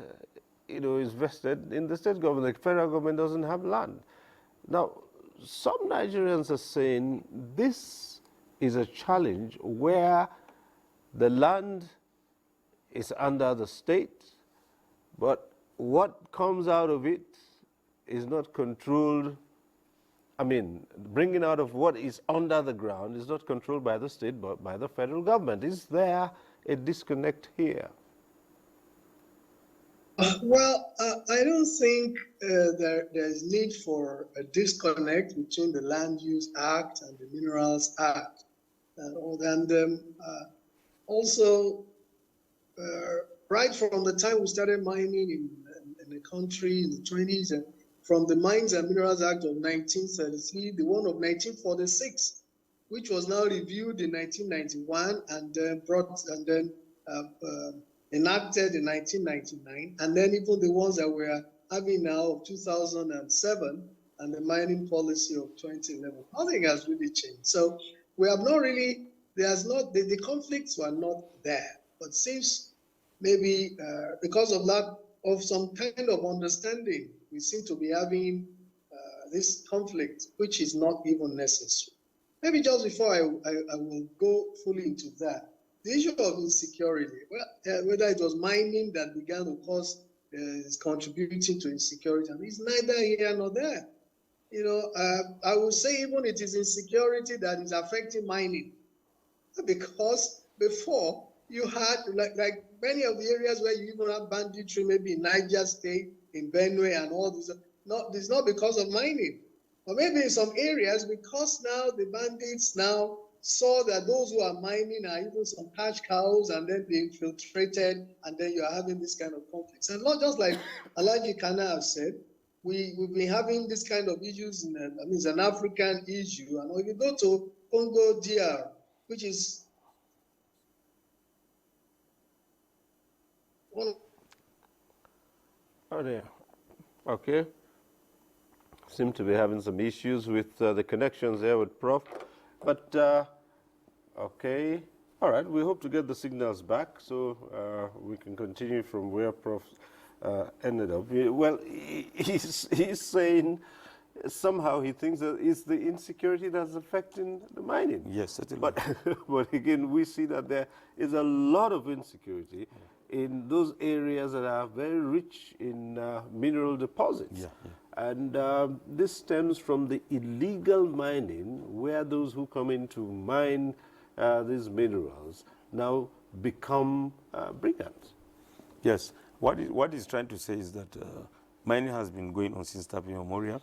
is vested in the state government. The federal government doesn't have land. Now, some Nigerians are saying this is a challenge where the land is under the state, but what comes out of it is not controlled. I mean, bringing out of what is under the ground is not controlled by the state, but by the federal government. Is there a disconnect here? Well, I don't think there's need for a disconnect between the Land Use Act and the Minerals Act. Also, right from the time we started mining in the country in the 20s, and from the Mines and Minerals Act of 1933, the one of 1946, which was now reviewed in 1991 and then enacted in 1999, and then even the ones that we're having now of 2007 and the mining policy of 2011. Nothing has really changed. So we have not really, the conflicts were not there, but since maybe because of lack of some kind of understanding, we seem to be having this conflict, which is not even necessary. Maybe just before I will go fully into that, the issue of insecurity, well, whether it was mining that began to cause, is contributing to insecurity, and it's neither here nor there. I would say even it is insecurity that is affecting mining, because before you had, like many of the areas where you even have banditry, maybe in Niger State, in Benue and all this, it's not because of mining. Or maybe in some areas, because now the bandits now saw that those who are mining are even some cash cows, and then they infiltrated, and then you are having this kind of conflicts. And not just like Alhaji Kana have said, we've been having this kind of issues it's an African issue. And if you go to Congo DR, which is one. Oh dear. Okay. Seem to be having some issues with the connections there with Prof. But, okay. All right, we hope to get the signals back so we can continue from where Prof ended up. Well, he's saying somehow he thinks that it's the insecurity that's affecting the mining. Yes, certainly. But again, we see that there is a lot of insecurity in those areas that are very rich in mineral deposits. And this stems from the illegal mining, where those who come in to mine these minerals now become brigands. Yes. What he's trying to say is that mining has been going on since time immemorial.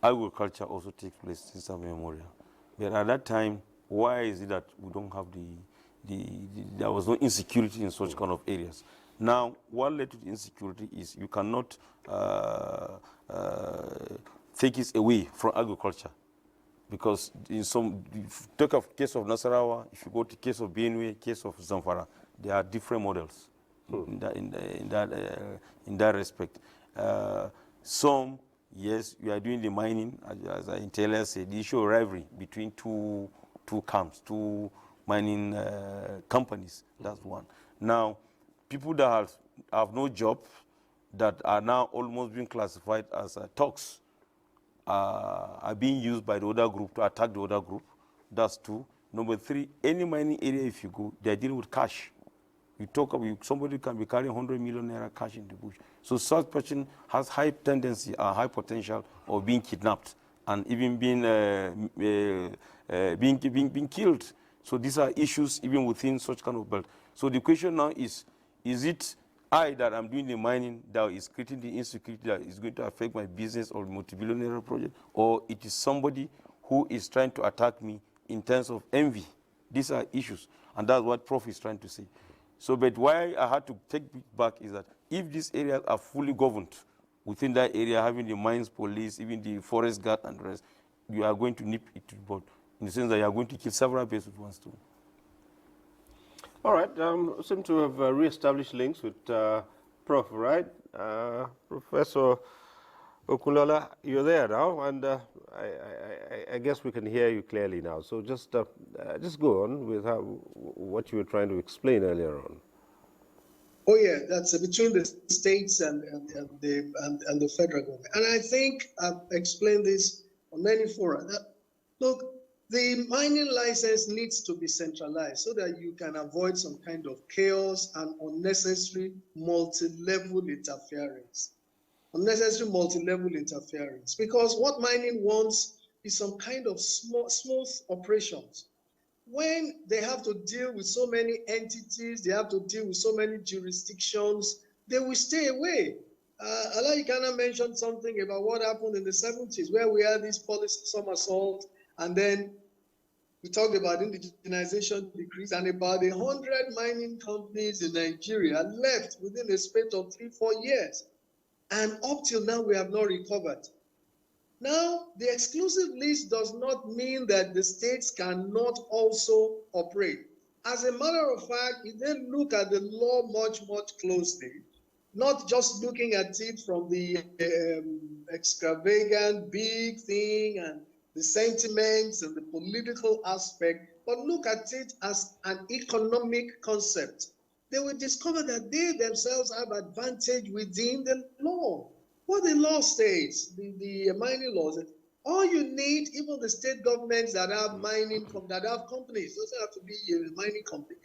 Agriculture also takes place since time immemorial. But at that time, why is it that we don't have there was no insecurity in such kind of areas? Now, what led to the insecurity is you cannot take it away from agriculture. Because in some, take a case of Nasarawa, if you go to case of Benue, case of Zamfara, there are different models in that respect. Some, yes, you are doing the mining, as I tell said, the issue of rivalry between two camps, two mining companies. That's one. Now, people that have no job, that are now almost being classified as thugs, are being used by the other group to attack the other group. That's two. Number three, any mining area, if you go, they're dealing with cash. You talk about somebody can be carrying 100 million naira cash in the bush. So such person has high tendency, high potential of being kidnapped and even being killed. So these are issues even within such kind of belt. So the question now is it I that I'm doing the mining that is creating the insecurity that is going to affect my business or multi-billionaire project, or it is somebody who is trying to attack me in terms of envy? These are issues, and that's what Prof is trying to say. So, but why I had to take it back is that if these areas are fully governed within that area, having the mines police, even the forest guard and the rest, you are going to nip it to the bud, in the sense that you are going to kill several birds with one stone. All right, seem to have re-established links with Prof, right? Professor Okulola, you're there now, and I guess we can hear you clearly now. So just go on with what you were trying to explain earlier on. Oh yeah, that's between the states and the federal government. And I think I've explained this on many fora. Look, the mining license needs to be centralized so that you can avoid some kind of chaos and unnecessary multi-level interference. Unnecessary multi-level interference. Because what mining wants is some kind of smooth operations. When they have to deal with so many entities, they have to deal with so many jurisdictions, they will stay away. Alhaji Kana mentioned something about what happened in the 70s, where we had this policy somersault, and then we talked about indigenization decrease, and about 100 mining companies in Nigeria left within a space of 3-4 years. And up till now, we have not recovered. Now, the exclusive list does not mean that the states cannot also operate. As a matter of fact, if they look at the law much closely, not just looking at it from the extravagant big thing and the sentiments and the political aspect, but look at it as an economic concept, they will discover that they themselves have advantage within the law. What the law states, the mining laws, all you need, even the state governments that have that have companies, doesn't have to be a mining company,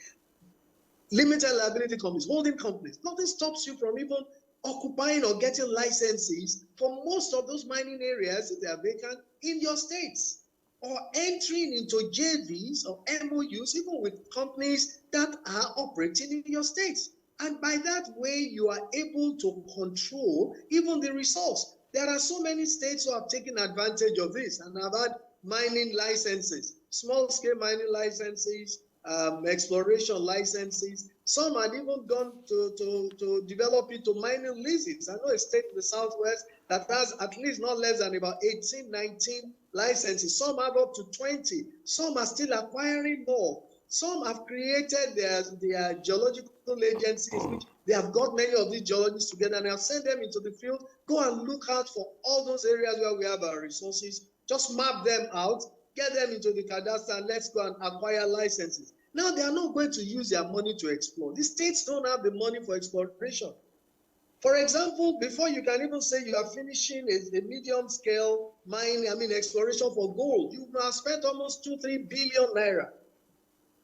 limited liability companies, holding companies, nothing stops you from even occupying or getting licenses for most of those mining areas, if they are vacant, in your states, or entering into JVs or MOUs, even with companies that are operating in your states. And by that way, you are able to control even the resource. There are so many states who have taken advantage of this and have had mining licenses. small-scale mining licenses, exploration licenses. Some had even gone to develop into mining leases. I know a state in the southwest that has at least not less than about 18, 19 licenses. Some have up to 20. Some are still acquiring more. Some have created their geological agencies, which they have got many of these geologists together and have sent them into the field. Go and look out for all those areas where we have our resources. Just map them out, get them into the cadastre, and let's go and acquire licenses. Now, they are not going to use their money to explore. The states don't have the money for exploration. For example, before you can even say you are finishing a medium-scale exploration for gold, you have spent almost 2-3 billion naira.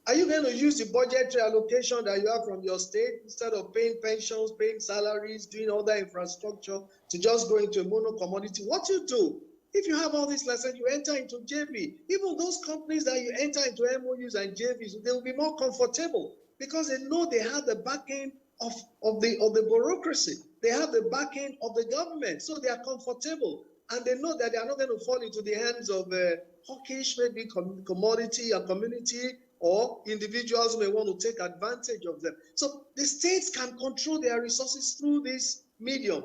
Are you going to use the budgetary allocation that you have from your state instead of paying pensions, paying salaries, doing other infrastructure to just go into a mono commodity? What you do, if you have all these lessons, you enter into JV. Even those companies that you enter into MOUs and JVs, they will be more comfortable because they know they have the backing of the bureaucracy. They have the backing of the government, so they are comfortable. And they know that they are not going to fall into the hands of hawkish, maybe commodity or community, or individuals may want to take advantage of them. So the states can control their resources through this medium.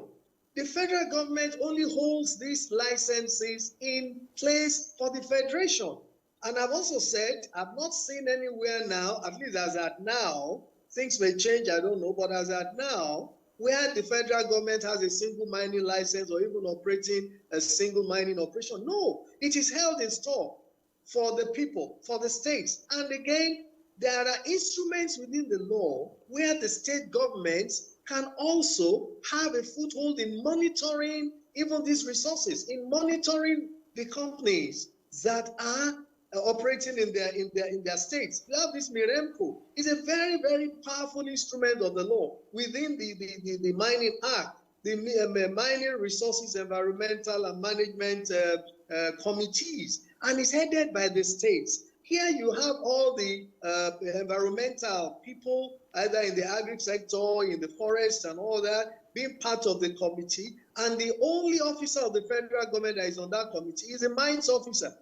The federal government only holds these licenses in place for the federation. And I've also said, I've not seen anywhere now, at least as at now, things may change, I don't know, but as at now, where the federal government has a single mining license or even operating a single mining operation. No, it is held in store for the people, for the states. And again, there are instruments within the law where the state governments can also have a foothold in monitoring even these resources, in monitoring the companies that are operating in their states. You have this Miremco. It's a very, very powerful instrument of the law within the Mining Act, the Mining Resources Environmental and Management Committees, and it's headed by the states. Here you have all the environmental people, either in the agri sector, in the forest and all that, being part of the committee. And the only officer of the federal government that is on that committee is a mines officer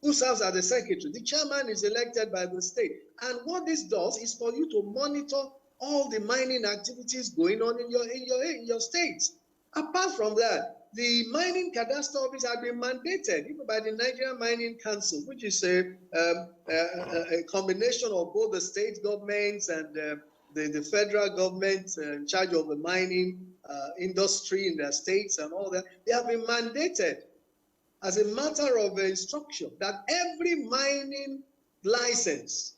who serves as the secretary. The chairman is elected by the state. And what this does is for you to monitor all the mining activities going on in your states. Apart from that, the mining cadastre office has been mandated even by the Nigerian Mining Council, which is a combination of both the state governments and the federal government in charge of the mining industry in their states and all that. They have been mandated as a matter of instruction that every mining license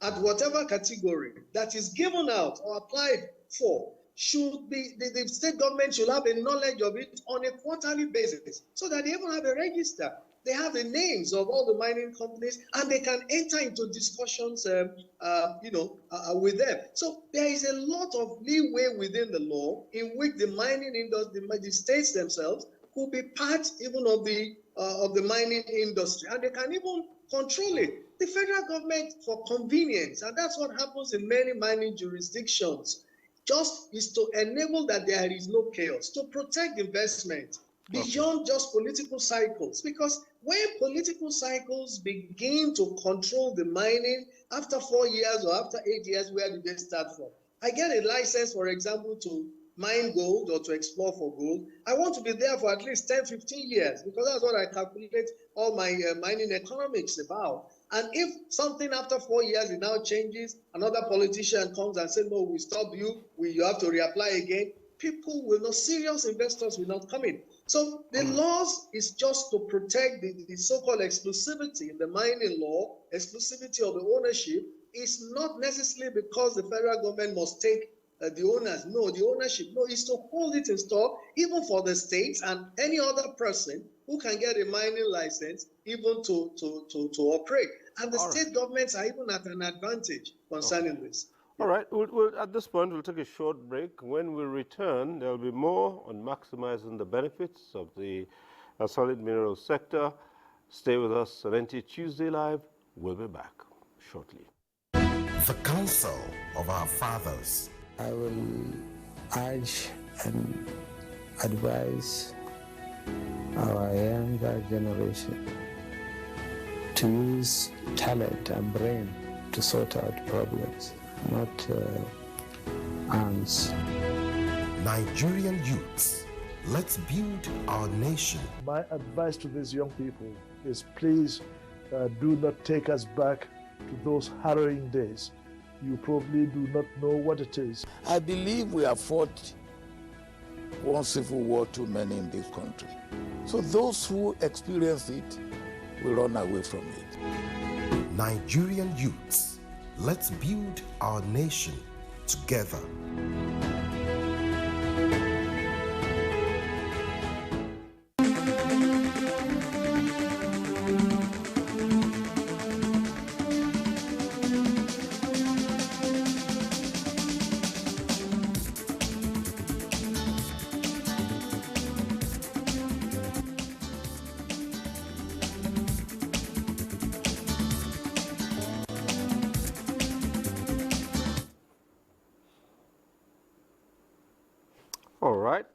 at whatever category that is given out or applied for should be, the state government should have a knowledge of it on a quarterly basis so that they even have a register. They have the names of all the mining companies and they can enter into discussions with them. So there is a lot of leeway within the law in which the mining industry, the states themselves, could be part even of the mining industry, and they can even control it. The federal government, for convenience, and that's what happens in many mining jurisdictions, just is to enable that there is no chaos, to protect investment beyond just political cycles. Because when political cycles begin to control the mining, after 4 years or after 8 years, where do they start from? I get a license, for example, to mine gold or to explore for gold. I want to be there for at least 10, 15 years because that's what I calculate all my mining economics about. And if something after 4 years, it now changes, another politician comes and says, no, we stop you, you have to reapply again, people will not, serious investors will not come in. So the laws is just to protect the so-called exclusivity in the mining law, exclusivity of the ownership is not necessarily because the federal government must take the owners. No, the ownership, no, is to hold it in store, even for the states and any other person who can get a mining license, even to operate. And the state governments are even at an advantage concerning this. All right, at this point, we'll take a short break. When we return, there will be more on maximizing the benefits of the solid mineral sector. Stay with us on NTA Tuesday Live. We'll be back shortly. The counsel of our fathers. I will urge and advise our younger generation to use talent and brain to sort out problems, not arms. Nigerian youths, let's build our nation. My advice to these young people is please do not take us back to those harrowing days. You probably do not know what it is. I believe we have fought one civil war too many in this country. So those who experience it will run away from it. Nigerian youths, let's build our nation together. All right.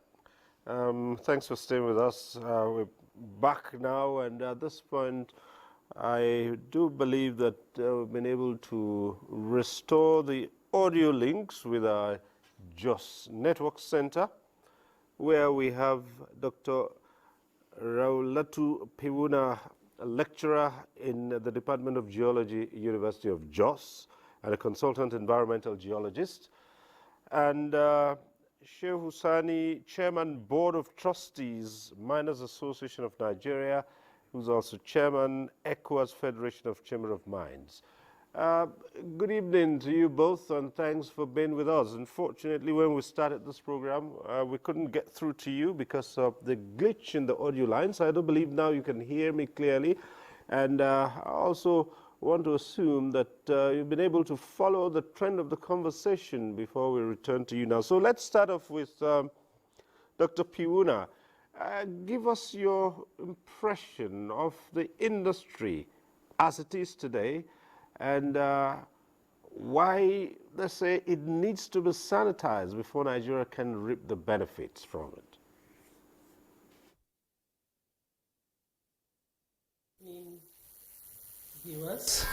Thanks for staying with us. We're back now, and at this point, I do believe that we've been able to restore the audio links with our JOS Network Center, where we have Dr. Raulatu Piwuna, a lecturer in the Department of Geology, University of JOS, and a consultant environmental geologist, and Sheikh Husani, Chairman, Board of Trustees, Miners Association of Nigeria, who's also Chairman, ECOWAS Federation of Chamber of Mines. Good evening to you both, and thanks for being with us. Unfortunately, when we started this program, we couldn't get through to you because of the glitch in the audio line, so I do believe now you can hear me clearly. And I also want to assume that you've been able to follow the trend of the conversation before we return to you now. So let's start off with Dr. Piwuna. Give us your impression of the industry as it is today, and why, let's say, it needs to be sanitized before Nigeria can reap the benefits from it. Viewers,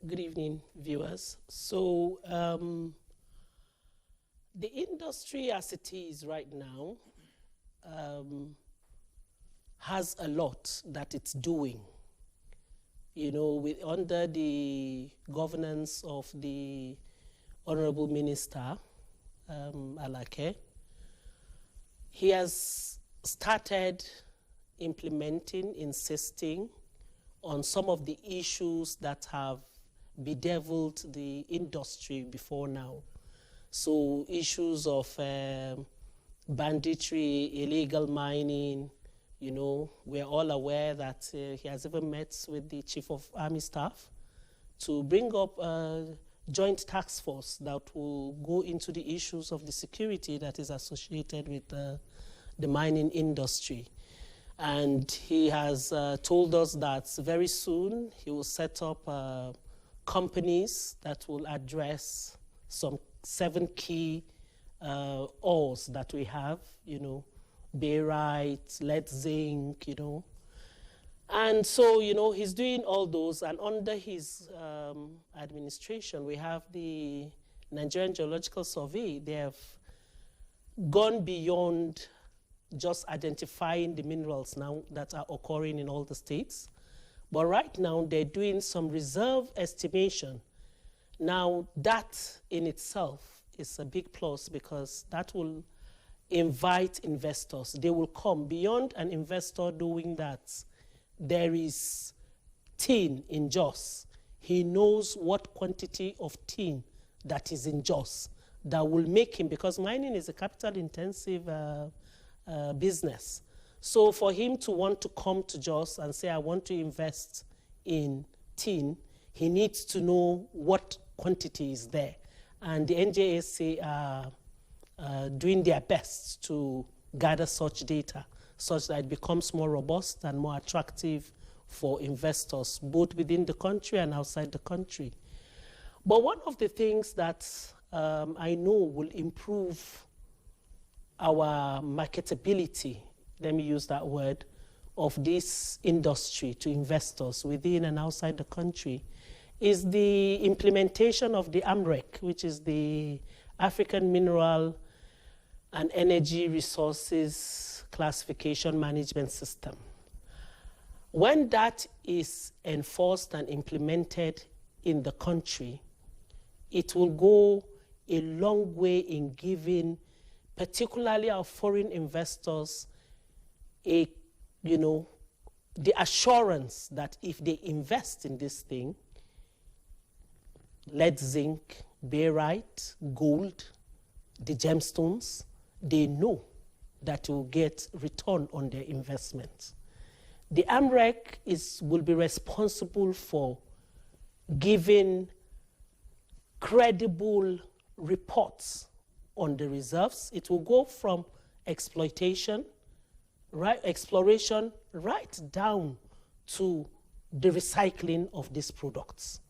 good evening, viewers. So the industry as it is right now has a lot that it's doing, you know, under the governance of the Honorable Minister Alake. He has started implementing, insisting on some of the issues that have bedeviled the industry before now. So issues of banditry, illegal mining, you know, we're all aware that he has even met with the Chief of Army Staff to bring up a joint task force that will go into the issues of the security that is associated with the mining industry. And he has told us that very soon he will set up companies that will address some 7 key ores that we have, you know, barite, lead, zinc, you know. And so, you know, he's doing all those, and under his administration, we have the Nigerian Geological Survey. They have gone beyond just identifying the minerals now that are occurring in all the states. But right now, they're doing some reserve estimation. Now, that in itself is a big plus because that will invite investors. They will come. Beyond an investor doing that, there is tin in Jos. He knows what quantity of tin that is in Jos that will make him, because mining is a capital-intensive business. So for him to want to come to Jos and say, I want to invest in tin, he needs to know what quantity is there. And the NJSA are doing their best to gather such data such that it becomes more robust and more attractive for investors, both within the country and outside the country. But one of the things that I know will improve our marketability let me use that word, of this industry to investors within and outside the country is the implementation of the AMREC, which is the African Mineral and Energy Resources Classification Management System. When that is enforced and implemented in the country, it will go a long way in giving particularly our foreign investors the assurance that if they invest in this thing, lead, zinc, barite, gold, the gemstones, they know that will get return on their investment. The AMREC will be responsible for giving credible reports on the reserves. It will go from exploration right down to the recycling of these products.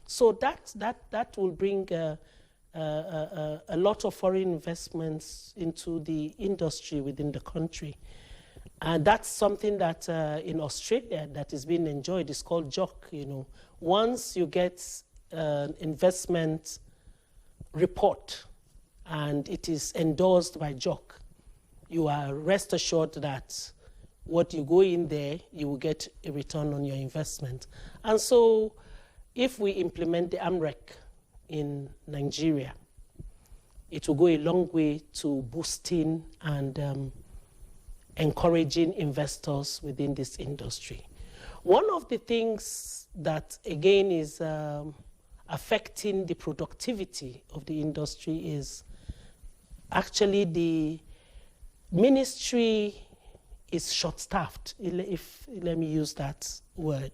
So that will bring a lot of foreign investments into the industry within the country. And that's something that in Australia that is being enjoyed. It's called JOC. Once you get an investment report and it is endorsed by JOC, you are rest assured that what you go in there, you will get a return on your investment. And so if we implement the AMREC in Nigeria, it will go a long way to boosting and encouraging investors within this industry. One of the things that, again, is affecting the productivity of the industry is actually the ministry is short-staffed, let me use that word.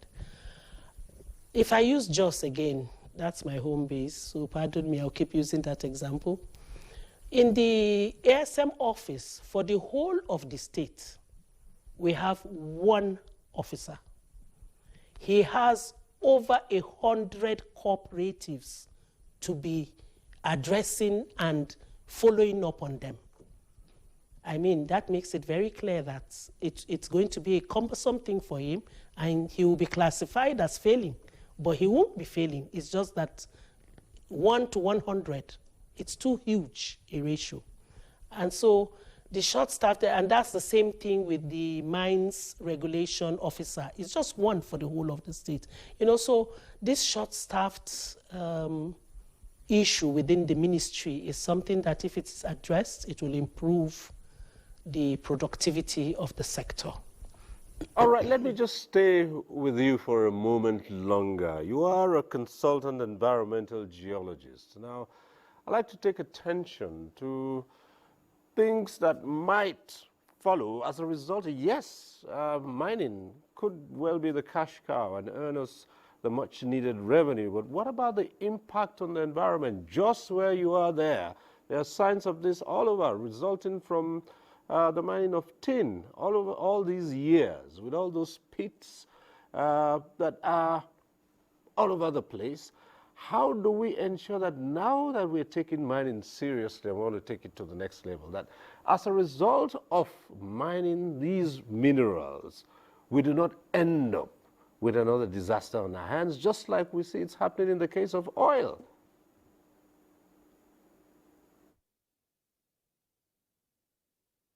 If I use Jos again, that's my home base, so pardon me, I'll keep using that example. In the ASM office, for the whole of the state, we have one officer. He has over 100 cooperatives to be addressing and following up on them. I mean, that makes it very clear that it's going to be a cumbersome thing for him, and he will be classified as failing. But he won't be failing. It's just that 1 to 100, it's too huge a ratio. And so the short-staffed, and that's the same thing with the mines regulation officer. It's just one for the whole of the state. So this short-staffed issue within the ministry is something that if it's addressed, it will improve the productivity of the sector. All right, let me just stay with you for a moment longer. You are a consultant environmental geologist. Now, I'd like to take attention to things that might follow as a result. Yes, mining could well be the cash cow and earn us the much needed revenue, but what about the impact on the environment? Just where you are there are signs of this all over, resulting from the mining of tin all over all these years, with all those pits that are all over the place. How do we ensure that now that we're taking mining seriously and want to take it to the next level, that as a result of mining these minerals, we do not end up with another disaster on our hands, just like we see it's happening in the case of oil?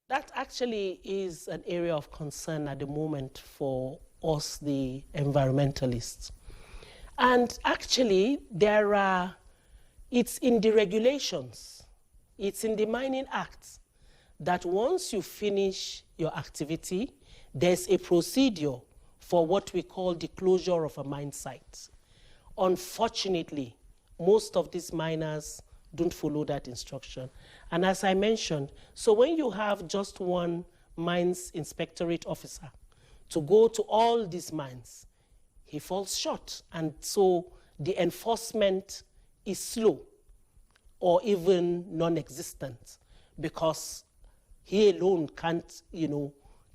That actually is an area of concern at the moment for us, the environmentalists. And actually, it's in the regulations, it's in the Mining Act, that once you finish your activity, there's a procedure for what we call the closure of a mine site. Unfortunately, most of these miners don't follow that instruction. And as I mentioned, so when you have just one mines inspectorate officer to go to all these mines, he falls short. And so the enforcement is slow or even non-existent, because he alone can't,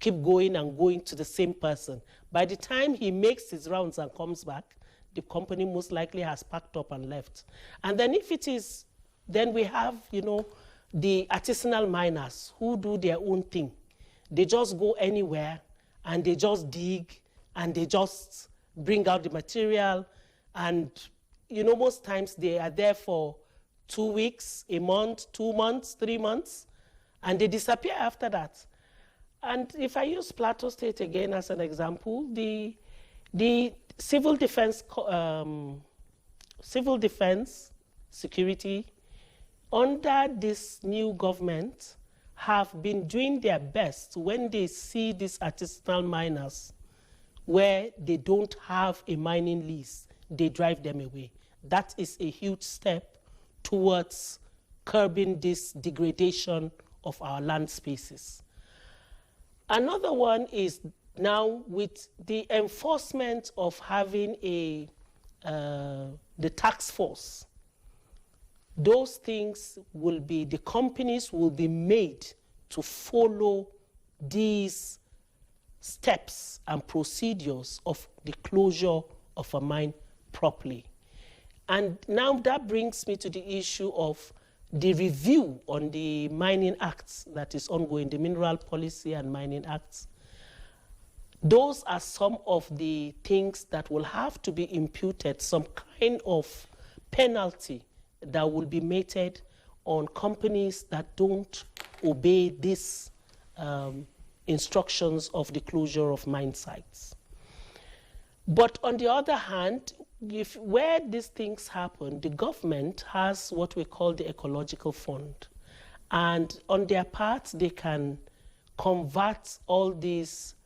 keep going and going to the same person. By the time he makes his rounds and comes back, the company most likely has packed up and left. And then if it is, then we have, the artisanal miners who do their own thing. they just go anywhere and they just dig and they just bring out the material. And, you know, most times they are there for 2 weeks, a month, 2 months, 3 months, and they disappear after that. And if I use Plateau State again as an example, the civil defense security under this new government have been doing their best when they see these artisanal miners where they don't have a mining lease, they drive them away. That is a huge step towards curbing this degradation of our land spaces. Another one is now with the enforcement of having the tax force. Those things will be, the companies will be made to follow these steps and procedures of the closure of a mine properly. And now that brings me to the issue of the review on the Mining Acts that is ongoing, the Mineral Policy and Mining Acts. Those are some of the things that will have to be imputed, some kind of penalty that will be meted on companies that don't obey these instructions of the closure of mine sites. But on the other hand, where these things happen, the government has what we call the ecological fund. And on their part, they can convert all these,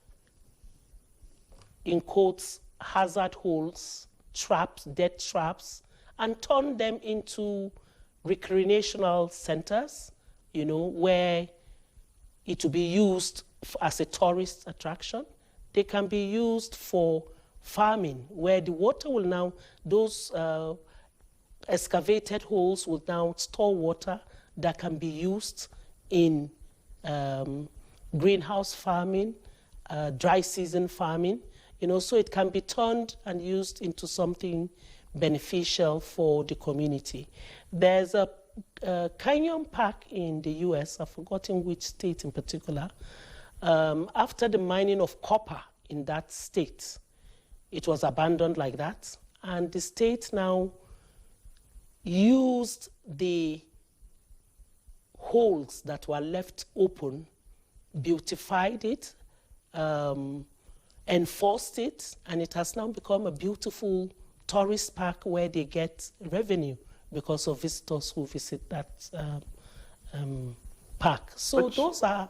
in quotes, hazard holes, traps, death traps, and turn them into recreational centers, you know, where it will be used as a tourist attraction. They can be used for farming, where the water will now, those excavated holes will now store water that can be used in greenhouse farming, dry season farming, you know, so it can be turned and used into something beneficial for the community. There's a canyon park in the US, I've forgotten which state in particular, after the mining of copper in that state. It was abandoned like that, and the state now used the holes that were left open, beautified it, enforced it, and it has now become a beautiful tourist park where they get revenue because of visitors who visit that park. So those are...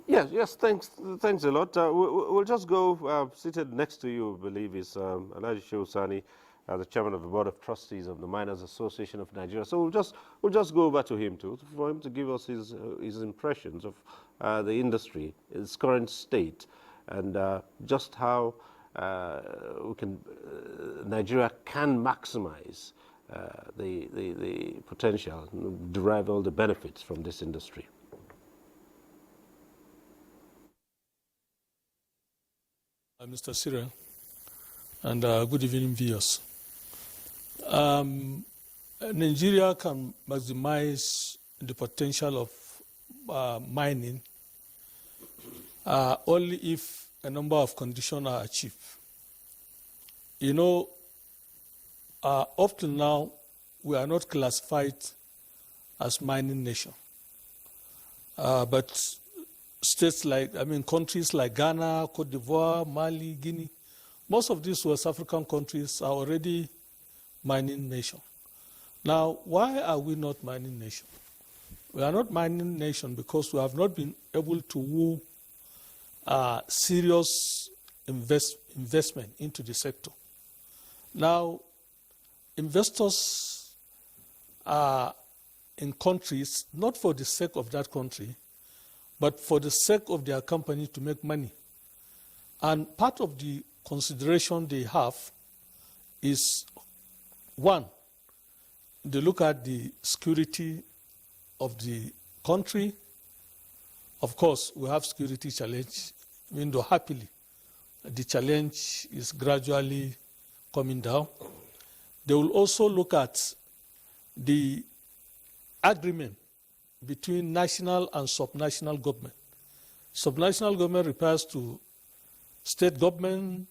Yes, thanks a lot. We'll just go, seated next to you, I believe, is Alhaji Shehu Sani, the chairman of the Board of Trustees of the Miners Association of Nigeria. So we'll just go over to him too, for him to give us his impressions of the industry, its current state, and just how Nigeria can maximize the potential, derive all the benefits from this industry. Mr. Cyril, and good evening, viewers. Nigeria can maximize the potential of mining only if a number of conditions are achieved. You know, up to now, we are not classified as mining nation, but states like, countries like Ghana, Cote d'Ivoire, Mali, Guinea, most of these West African countries are already mining nation. Now, why are we not mining nation? We are not mining nation because we have not been able to woo serious investment into the sector. Now, investors are in countries not for the sake of that country, but for the sake of their company to make money. And part of the consideration they have is, one, they look at the security of the country. Of course, we have security challenge, even though happily the challenge is gradually coming down. They will also look at the agreement between national and subnational government. Subnational government refers to state government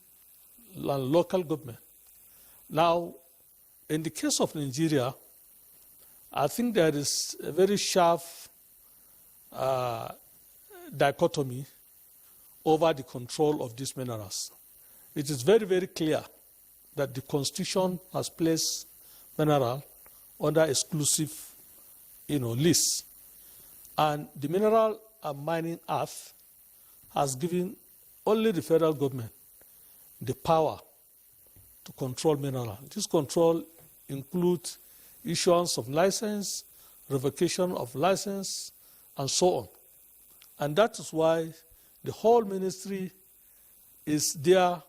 and local government. Now, in the case of Nigeria, I think there is a very sharp dichotomy over the control of these minerals. It is very, very clear that the Constitution has placed mineral under exclusive, list. And the Mineral and Mining Act has given only the federal government the power to control mineral. This control includes issuance of license, revocation of license, and so on. And that is why the whole ministry is there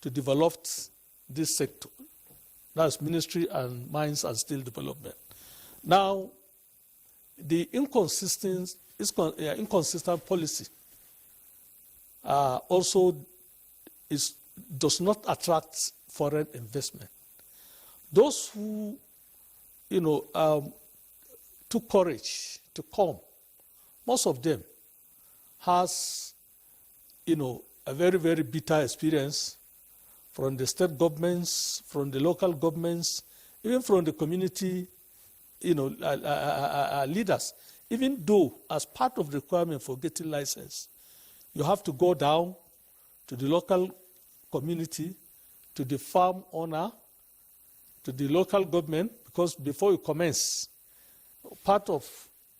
to develop this sector. That's Ministry and Mines and Steel Development. Now, the inconsistent policy also does not attract foreign investment. Those who, took courage to come, most of them has, a very, very bitter experience from the state governments, from the local governments, even from the community, leaders. Even though, as part of the requirement for getting license, you have to go down to the local community, to the farm owner, to the local government, because before you commence, part of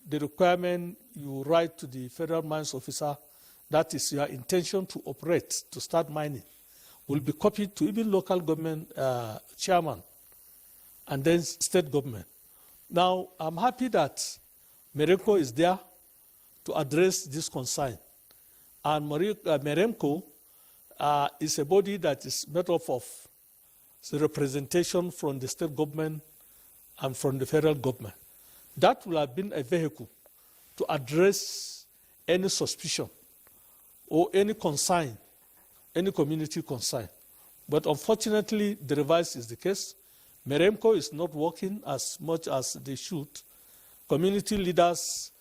the requirement you write to the federal mines officer, that is your intention to operate, to start mining, will be copied to even local government chairman and then state government. Now, I'm happy that Meremco is there to address this concern. And Meremco is a body that is made up of the representation from the state government and from the federal government. That will have been a vehicle to address any suspicion or any concern, any community concern. But unfortunately, the reverse is the case. Meremco is not working as much as they should. Community leaders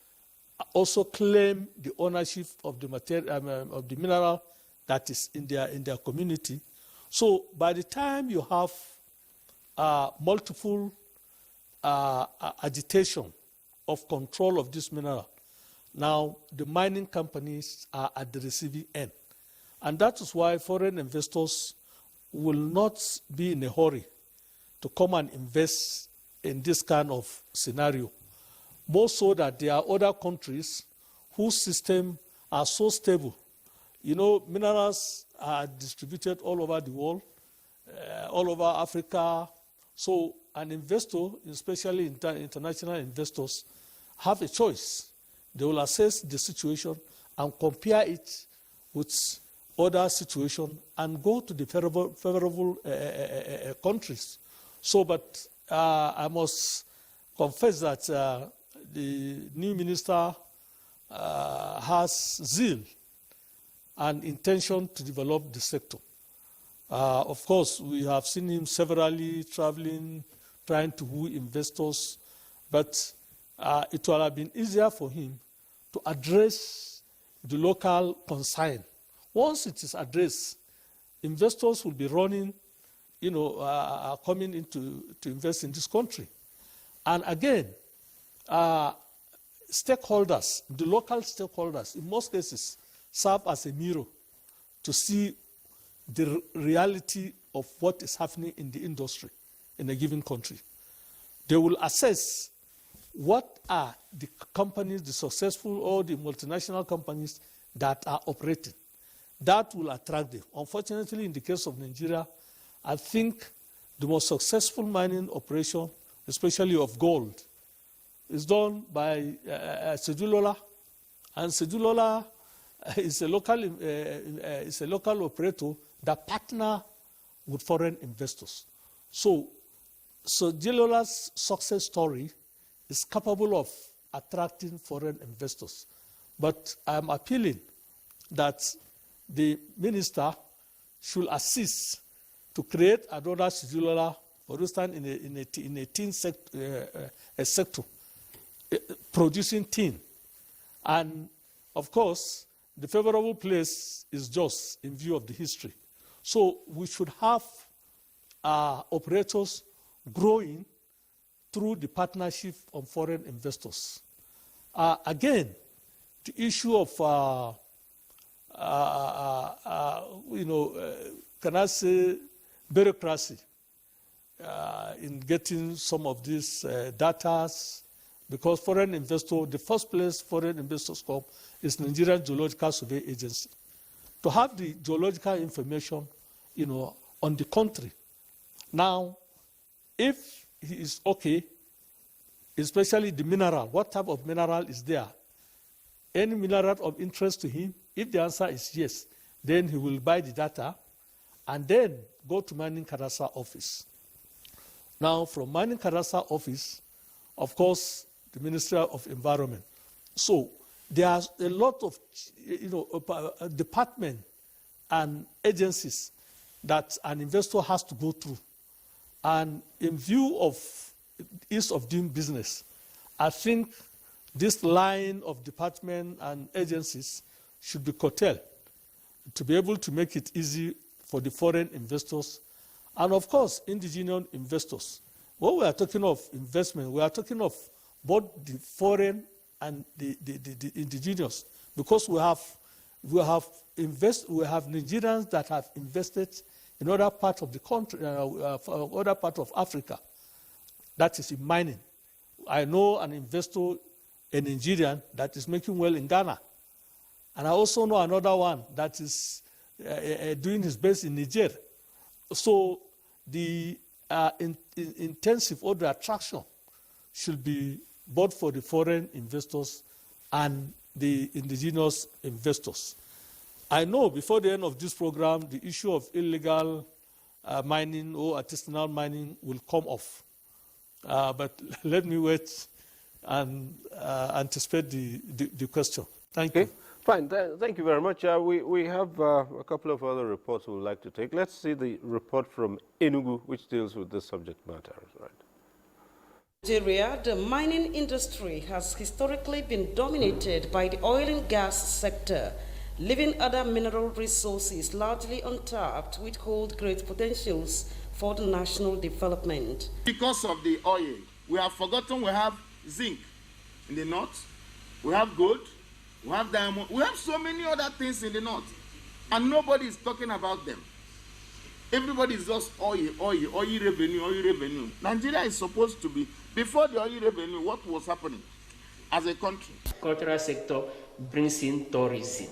also claim the ownership of the material, of the mineral that is in their community. So by the time you have multiple agitation of control of this mineral, now the mining companies are at the receiving end. And that is why foreign investors will not be in a hurry to come and invest in this kind of scenario. More so that there are other countries whose systems are so stable. Minerals are distributed all over the world, all over Africa. So an investor, especially international investors, have a choice. They will assess the situation and compare it with other situations and go to the favorable countries. So, but I must confess that the new minister has zeal and intention to develop the sector. Of course, we have seen him severally traveling, trying to woo investors, but it would have been easier for him to address the local concern. Once it is addressed, investors will be running, coming in to invest in this country. And again, stakeholders, the local stakeholders, in most cases, serve as a mirror to see the reality of what is happening in the industry in a given country. They will assess what are the companies, the successful or the multinational companies that are operating. That will attract them. Unfortunately, in the case of Nigeria, I think the most successful mining operation, especially of gold, is done by Sedulola. And Sedulola is a local operator that partner with foreign investors. So Sedulola's success story is capable of attracting foreign investors. But I'm appealing that the minister should assist to create another Sedulola, for instance, in a tin sector, producing tin. And of course, the favorable place is Jos in view of the history. So we should have operators growing through the partnership of foreign investors. Again, the issue of, can I say, bureaucracy in getting some of these data, because foreign investor, the first place foreign investors come is Nigerian Geological Survey Agency. To have the geological information, on the country. Now, if he is okay, especially the mineral, what type of mineral is there? Any mineral of interest to him? If the answer is yes, then he will buy the data and then go to Mining Kadastra office. Now, from Mining Kadastra office, of course, the Ministry of Environment. So there's a lot of departments and agencies that an investor has to go through. And in view of ease of doing business, I think this line of department and agencies should be curtailed to be able to make it easy for the foreign investors and, of course, indigenous investors. When we are talking of investment, we are talking of both the foreign and the indigenous, because we have Nigerians that have invested in other parts of the country, other part of Africa. That is in mining. I know an investor, a Nigerian, that is making well in Ghana. And I also know another one that is doing his best in Niger. So the intensive or the attraction should be both for the foreign investors and the indigenous investors. I know before the end of this program, the issue of illegal mining or artisanal mining will come off. But let me wait and anticipate the question. Thank you. Fine. Thank you very much. We have a couple of other reports we would like to take. Let's see the report from Enugu, which deals with this subject matter. Right. Nigeria, the mining industry has historically been dominated by the oil and gas sector, leaving other mineral resources largely untapped, which hold great potentials for the national development. Because of the oil, we have forgotten we have zinc in the north, we have gold, we have diamond, we have so many other things in the north, and nobody is talking about them. Everybody is just oil revenue. Nigeria is supposed to be, before the oil revenue, what was happening as a country? Cultural sector brings in tourism.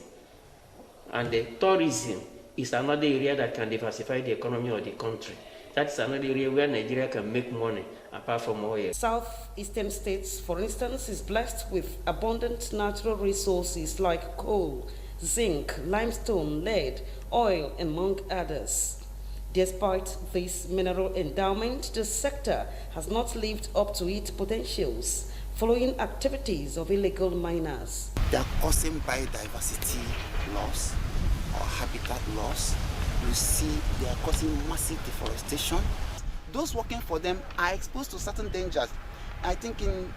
And the tourism is another area that can diversify the economy of the country. That's another area where Nigeria can make money, apart from oil. Southeastern states, for instance, is blessed with abundant natural resources like coal, zinc, limestone, lead, oil, among others. Despite this mineral endowment, the sector has not lived up to its potentials, following activities of illegal miners. They are causing biodiversity loss or habitat loss. You see, they are causing massive deforestation. Those working for them are exposed to certain dangers. I think in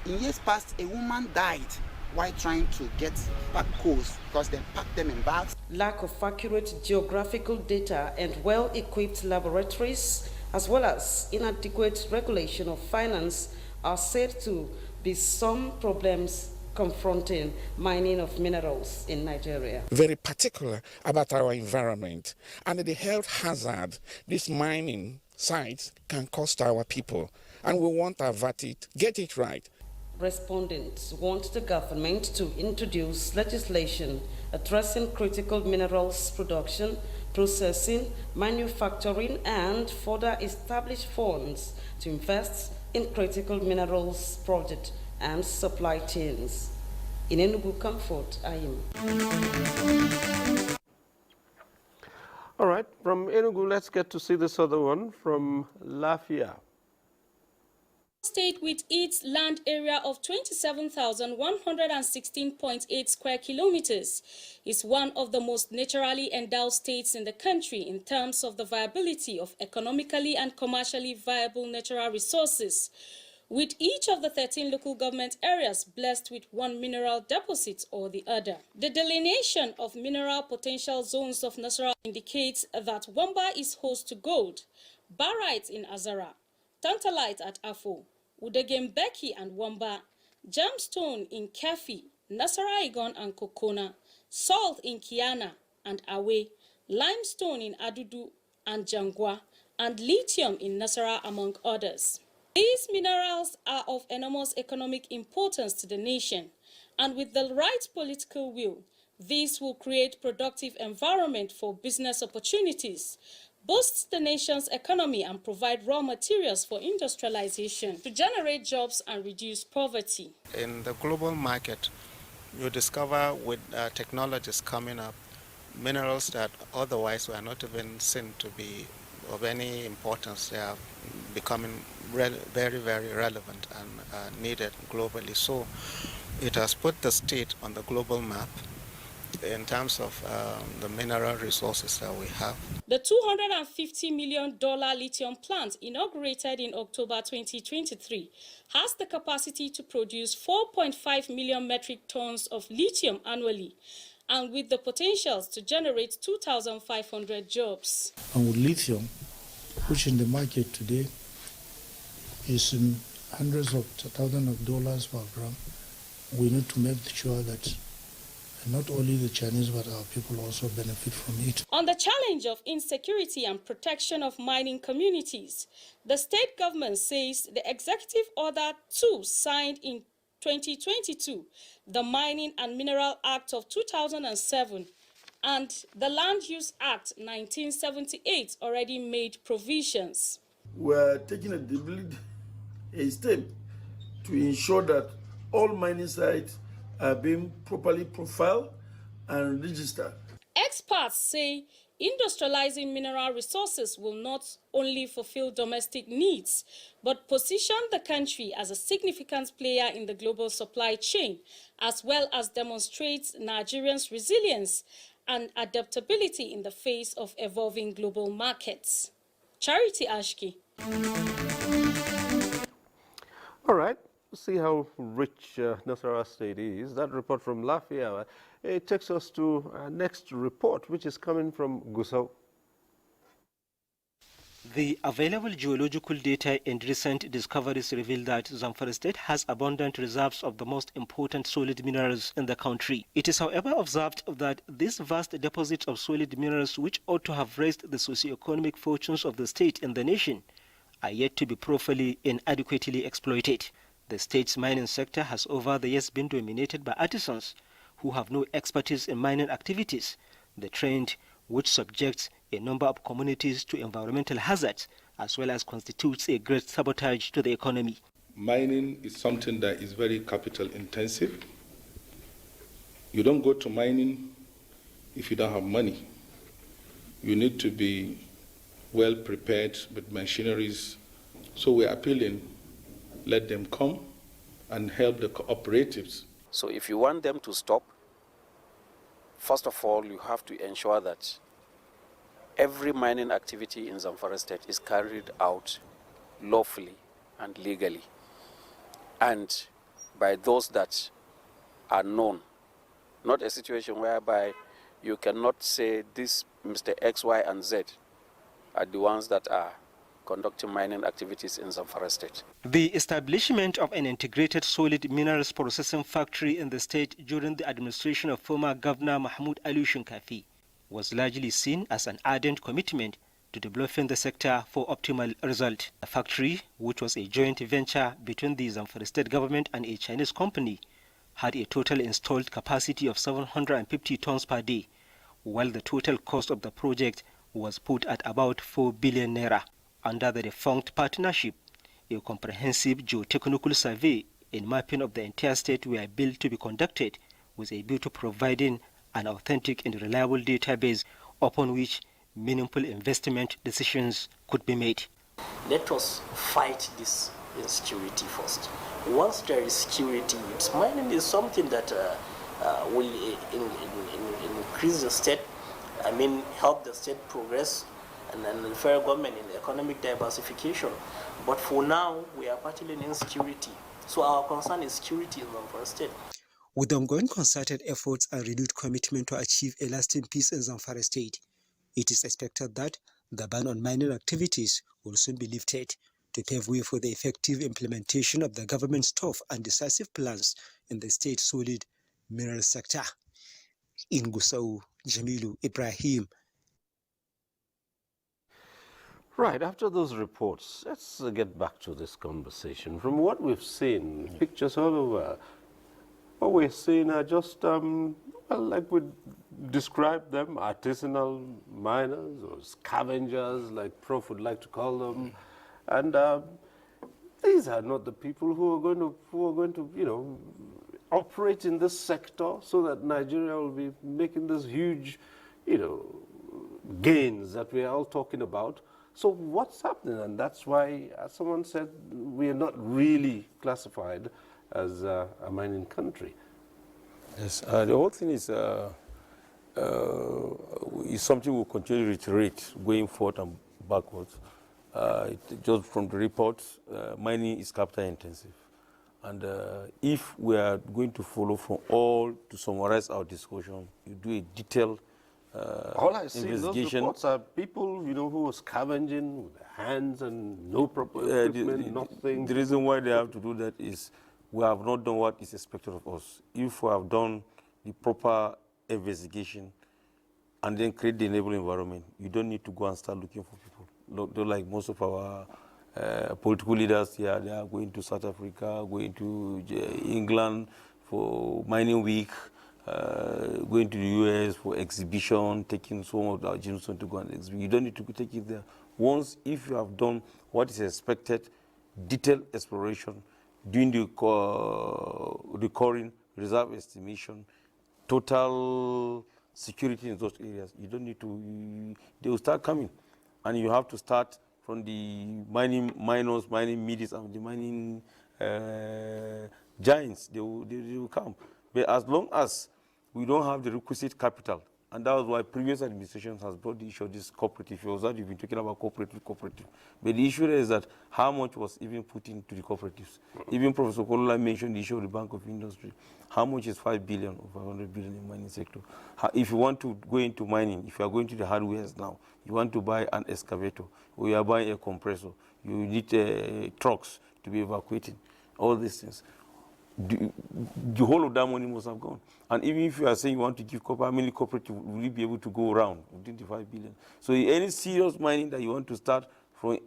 years past, a woman died while trying to get back coals because they packed them in bags. Lack of accurate geographical data and well-equipped laboratories, as well as inadequate regulation of finance, are said to be some problems confronting mining of minerals in Nigeria. Very particular about our environment and the health hazard this mining sites can cause to our people, and we want to avert it, get it right. Respondents want the government to introduce legislation addressing critical minerals production, processing, manufacturing, and further establish funds to invest in critical minerals projects and supply chains. In Enugu Comfort, I am. All right, from Enugu, let's get to see this other one from Lafia. State with its land area of 27,116.8 square kilometers is one of the most naturally endowed states in the country in terms of the viability of economically and commercially viable natural resources, with each of the 13 local government areas blessed with one mineral deposit or the other. The delineation of mineral potential zones of Nasarawa indicates that Wamba is host to gold, barite in Azara, tantalite at Afo, Udegembeki and Wamba, gemstone in Kefi, Nasaraigon and Kokona, salt in Kiana and Awe, limestone in Adudu and Jangwa, and lithium in Nasara, among others. These minerals are of enormous economic importance to the nation, and with the right political will, this will create productive environment for business opportunities, boost the nation's economy, and provide raw materials for industrialization to generate jobs and reduce poverty. In the global market, you discover with technologies coming up, minerals that otherwise were not even seen to be of any importance, they are becoming very, very relevant and needed globally. So it has put the state on the global map in terms of the mineral resources that we have. The $250 million lithium plant, inaugurated in October 2023, has the capacity to produce 4.5 million metric tons of lithium annually, and with the potentials to generate 2,500 jobs. And with lithium, which in the market today is in hundreds of thousands of dollars per gram, we need to make sure that not only the Chinese but our people also benefit from it. On the challenge of insecurity and protection of mining communities, the state government says the Executive Order 2 signed in 2022, the Mining and Mineral Act of 2007, and the Land Use Act 1978 already made provisions. We're taking a step to ensure that all mining sites are being properly profiled and registered. Experts say industrializing mineral resources will not only fulfill domestic needs, but position the country as a significant player in the global supply chain, as well as demonstrate Nigerians' resilience and adaptability in the face of evolving global markets. Charity Ashki. All right. See how rich Nasarawa State is. That report from Lafayette, it takes us to our next report, which is coming from Gusau. The available geological data and recent discoveries reveal that Zamfara State has abundant reserves of the most important solid minerals in the country. It is, however, observed that these vast deposits of solid minerals, which ought to have raised the socio-economic fortunes of the state and the nation, are yet to be properly and adequately exploited. The state's mining sector has over the years been dominated by artisans who have no expertise in mining activities, the trend which subjects a number of communities to environmental hazards as well as constitutes a great sabotage to the economy. Mining is something that is very capital intensive. You don't go to mining if you don't have money. You need to be well prepared with machineries. So we're appealing, let them come and help the cooperatives. So if you want them to stop, first of all, you have to ensure that every mining activity in Zamfara State is carried out lawfully and legally, and by those that are known. Not a situation whereby you cannot say this Mr. X, Y, and Z are the ones that are conducting mining activities in Zamfara State. The establishment of an integrated solid minerals processing factory in the state during the administration of former Governor Mahmoud Ali Shinkafi was largely seen as an ardent commitment to developing the sector for optimal result. The factory, which was a joint venture between the Zamfara State government and a Chinese company, had a total installed capacity of 750 tons per day, while the total cost of the project was put at about 4 billion naira. Under the defunct partnership, a comprehensive geotechnical survey and mapping of the entire state were built to be conducted with a view to providing an authentic and reliable database upon which meaningful investment decisions could be made. Let us fight this insecurity first. Once there is security, mining is something that will increase the state, help the state progress and the federal government in economic diversification. But for now, we are battling insecurity. So our concern is security in Zamfara State. With ongoing concerted efforts and renewed commitment to achieve a lasting peace in Zamfara State, it is expected that the ban on mining activities will soon be lifted to pave way for the effective implementation of the government's tough and decisive plans in the state's solid mineral sector. In Gusau, Jamilu Ibrahim. Right, after those reports, let's get back to this conversation. From what we've seen, pictures all over, what we're seeing are just, well, like we described them, artisanal miners or scavengers, like Prof would like to call them. And these are not the people who are going to, you know, operate in this sector so that Nigeria will be making this huge, you know, gains that we are all talking about. So what's happening? And that's why, as someone said, we are not really classified as a mining country. Yes, the whole thing is something we'll continue to reiterate going forward and backwards. Just from the reports, mining is capital intensive. And if we are going to follow from all, to summarize our discussion, you do a detailed all I see in those investigation. reports are people, you know, who are scavenging with their hands and no proper equipment, nothing. The reason why they have to do that is we have not done what is expected of us. If we have done the proper investigation and then create the enabling environment, you don't need to go and start looking for people. Don't like most of our political leaders here, they are going to South Africa, going to England for mining week, going to the US for exhibition, taking some of our Jameson to go and exhibit. You don't need to take it there. Once, if you have done what is expected, detailed exploration, doing the recurring reserve estimation, total security in those areas, you don't need to, they will start coming. And you have to start from the mining miners, mining middies, and the mining giants. They will come. But as long as we don't have the requisite capital, and that was why previous administrations has brought the issue of this cooperative. You've been talking about cooperative. But the issue is that how much was even put into the cooperatives? Even Professor Kolola mentioned the issue of the Bank of Industry. How much is 5 billion or 500 billion in mining sector? If you want to go into mining, if you are going to the hardwares now, you want to buy an excavator, or you are buying a compressor, you need trucks to be evacuating, all these things. The whole of that money must have gone. And even if you are saying you want to give copper, how many cooperative will you be able to go around within the 5 billion? So any serious mining that you want to start from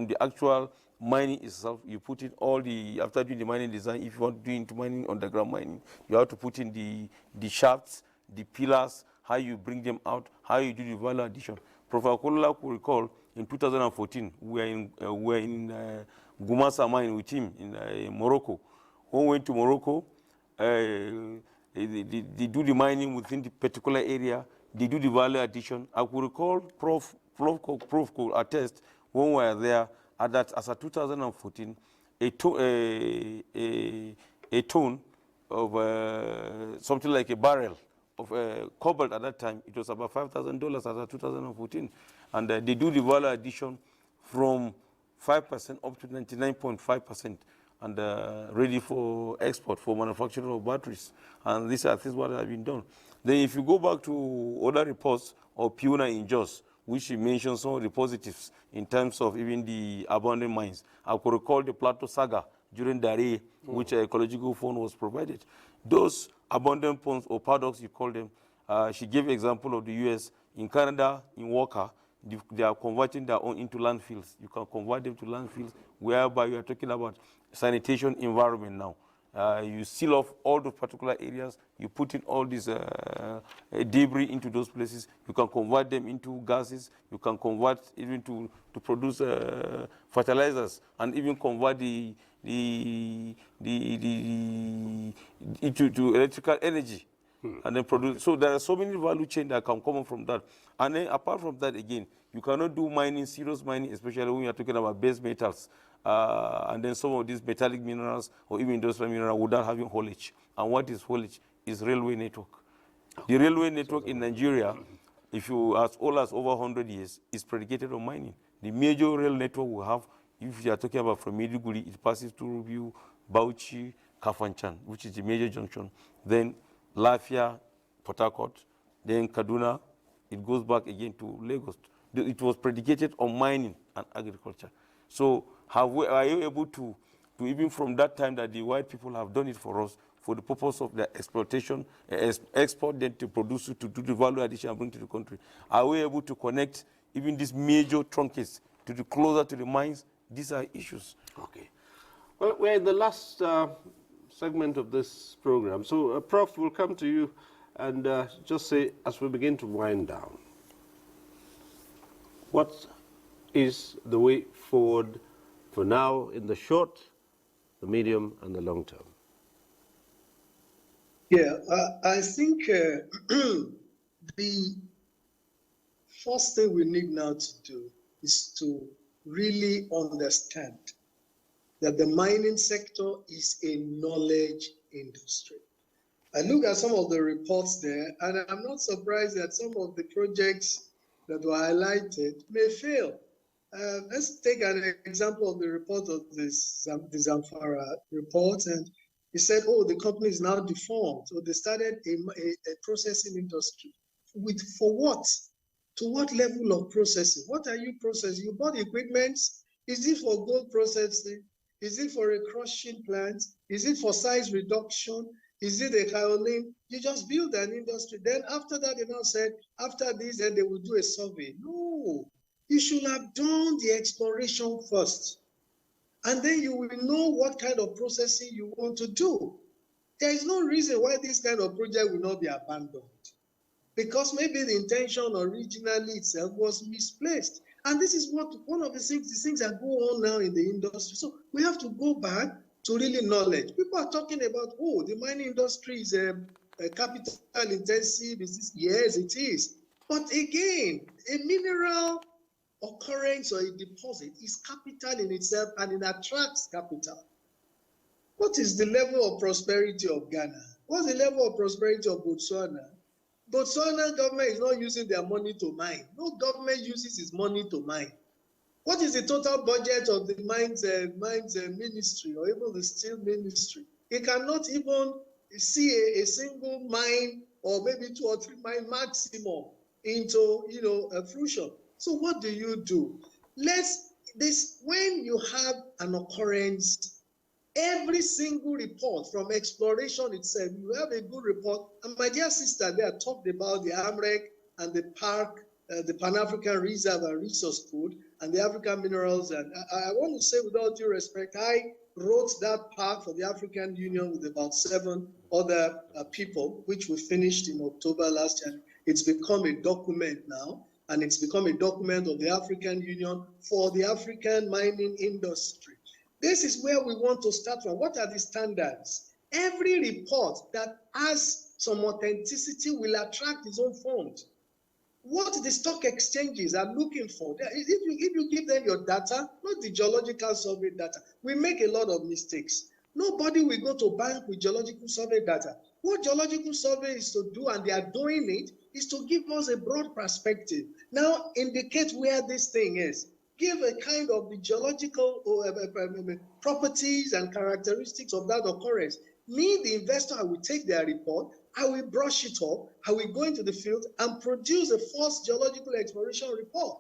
the actual mining itself, you put in all the, after doing the mining design, if you want to do into mining, underground mining, you have to put in the shafts, the pillars, how you bring them out, how you do the value addition. Professor Kolola could recall in 2014, we were in Gumasa mine with him in Morocco. When we went to Morocco, they do the mining within the particular area, they do the value addition. I could recall Prof could attest when we were there, as of 2014, a ton of something like a barrel of cobalt at that time, it was about $5,000 as of 2014. And they do the value addition from 5% up to 99.5%. And ready for export, for manufacturing of batteries. And these are things what have been done. Then if you go back to other reports of Puna in Jos, which mentions some of the positives in terms of even the abandoned mines. I could recall the Plateau saga during Dare, which ecological fund was provided. Those abandoned ponds or paddocks, you call them, she gave example of the US. In Canada, in Walker, they are converting their own into landfills. You can convert them to landfills, whereby you are talking about sanitation environment now. You seal off all those particular areas, you put in all these debris into those places, you can convert them into gases, you can convert even to produce fertilizers, and even convert into electrical energy. And then produce. So there are so many value chain that can come from that. And then apart from that, again, you cannot do mining, serious mining, especially when you are talking about base metals. And then some of these metallic minerals or even industrial minerals without having haulage. And what is haulage? Is railway network. The railway network in Nigeria if you as old as over 100 years, is predicated on mining. The major rail network we have, if you are talking about from Maiduguri, it passes through Review, Bauchi, Kafanchan, which is the major junction. Then Lafia, Port Harcourt, then Kaduna, it goes back again to Lagos. It was predicated on mining and agriculture. So are you able to even from that time that the white people have done it for us, for the purpose of their exploitation, export then to produce, to do the value addition and bring to the country, are we able to connect even these major truncates to the closer to the mines? These are issues. Okay. Well, we're in the last segment of this program. So, Prof, will come to you and just say, as we begin to wind down, what is the way forward for now in the short, the medium, and the long term? Yeah, I think the first thing we need now to do is to really understand that the mining sector is a knowledge industry. I look at some of the reports there, and I'm not surprised that some of the projects that were highlighted may fail. Let's take an example of the report of the Zamfara report, and he said, oh, the company is now deformed. So they started a processing industry. For what? To what level of processing? What are you processing? You bought equipment. Is it for gold processing? Is it for a crushing plant? Is it for size reduction? Is it a kaolin? You just build an industry. Then after that, they now said, after this, then they will do a survey. No, you should have done the exploration first. And then you will know what kind of processing you want to do. There is no reason why this kind of project will not be abandoned. Because maybe the intention originally itself was misplaced. And this is one of the things that go on now in the industry. So we have to go back to really knowledge. People are talking about, oh, the mining industry is a capital intensive. Yes, it is. But again, a mineral occurrence or a deposit is capital in itself, and it attracts capital. What is the level of prosperity of Ghana? What's the level of prosperity of Botswana? Botswana government is not using their money to mine. No government uses its money to mine. What is the total budget of the mines ministry or even the steel ministry? It cannot even see a single mine or maybe 2 or 3 mine maximum into fruition. So what do you do? When you have an occurrence, every single report from exploration itself, you have a good report. And my dear sister there talked about the AMREC and the park, the Pan-African Reserve and Resource Code, and the African minerals. And I want to say, with all due respect, I wrote that park for the African Union with about 7 other people, which we finished in October last year. It's become a document now, and it's become a document of the African Union for the African mining industry. This is where we want to start from. What are the standards? Every report that has some authenticity will attract its own fund. What the stock exchanges are looking for, if you give them your data, not the geological survey data, we make a lot of mistakes. Nobody will go to bank with geological survey data. What geological survey is to do, and they are doing it, is to give us a broad perspective. Now indicate where this thing is. Give a kind of the geological properties and characteristics of that occurrence. Me, the investor, I will take their report, I will brush it up, I will go into the field and produce a first geological exploration report.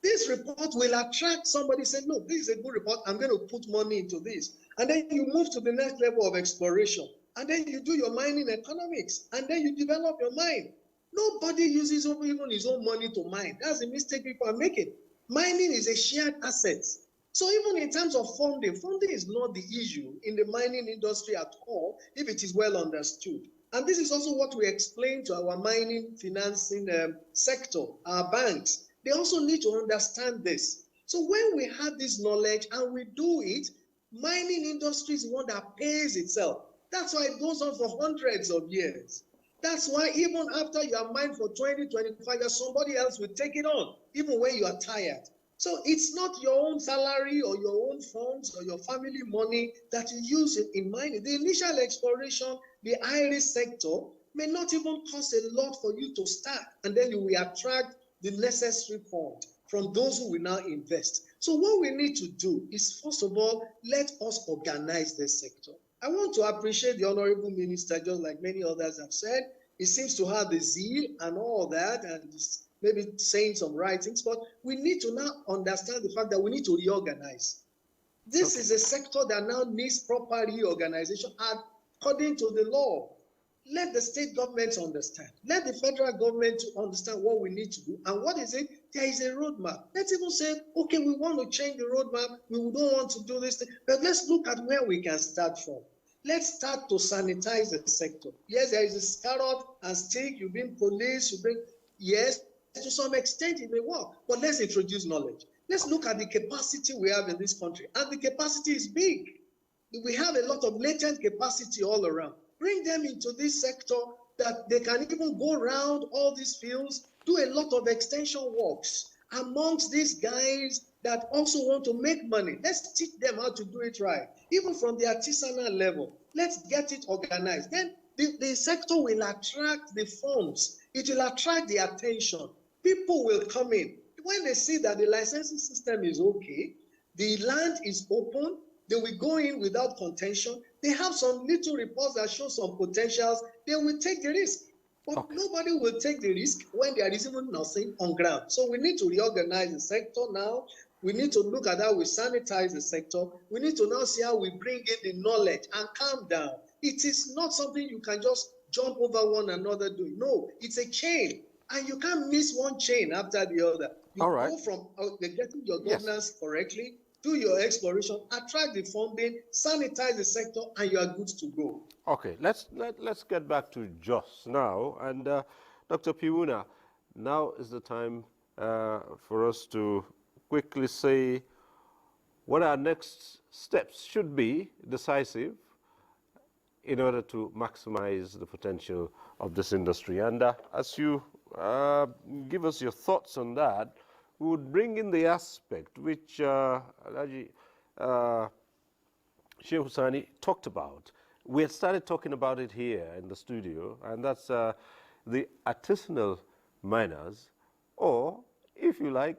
This report will attract somebody saying, no, this is a good report, I'm going to put money into this. And then you move to the next level of exploration. And then you do your mining economics. And then you develop your mine. Nobody uses even his own money to mine. That's the mistake people are making. Mining is a shared asset. So even in terms of funding is not the issue in the mining industry at all, if it is well understood. And this is also what we explain to our mining financing sector, our banks. They also need to understand this. So when we have this knowledge and we do it, mining industry is one that pays itself. That's why it goes on for hundreds of years. That's why even after you are mined for 20, 25 years, somebody else will take it on, even when you are tired. So it's not your own salary or your own funds or your family money that you use in mining. The initial exploration, the iris sector, may not even cost a lot for you to start, and then you will attract the necessary fund from those who will now invest. So what we need to do is, first of all, let us organize this sector. I want to appreciate the Honorable Minister, just like many others have said. He seems to have the zeal and all that, and maybe saying some right things, but we need to now understand the fact that we need to reorganize. This is a sector that now needs proper reorganization according to the law. Let the state governments understand. Let the federal government understand what we need to do. And what is it? There is a roadmap. Let's even say, okay, we want to change the roadmap. We don't want to do this thing. But let's look at where we can start from. Let's start to sanitize the sector. Yes, there is a carrot and stick. You bring police, you bring, yes, to some extent it may work. But let's introduce knowledge. Let's look at the capacity we have in this country. And the capacity is big. We have a lot of latent capacity all around. Bring them into this sector that they can even go around all these fields, do a lot of extension works amongst these guys that also want to make money. Let's teach them how to do it right, even from the artisanal level. Let's get it organized. Then the sector will attract the funds. It will attract the attention. People will come in. When they see that the licensing system is okay, the land is open, they will go in without contention. They have some little reports that show some potentials. They will take the risk. But nobody will take the risk when there is even nothing on ground. So we need to reorganize the sector now. We need to look at how we sanitize the sector. We need to now see how we bring in the knowledge and calm down. It is not something you can just jump over one another doing. No, it's a chain. And you can't miss one chain after the other. You go from getting your governance correctly, do your exploration, attract the funding, sanitize the sector, and you are good to go. Okay, let's get back to Jos now. And Dr. Piwuna, now is the time for us to quickly say what our next steps should be, decisive, in order to maximize the potential of this industry. And as you give us your thoughts on that, we would bring in the aspect which Sheikh Hussaini talked about. We had started talking about it here in the studio, and that's the artisanal miners, or if you like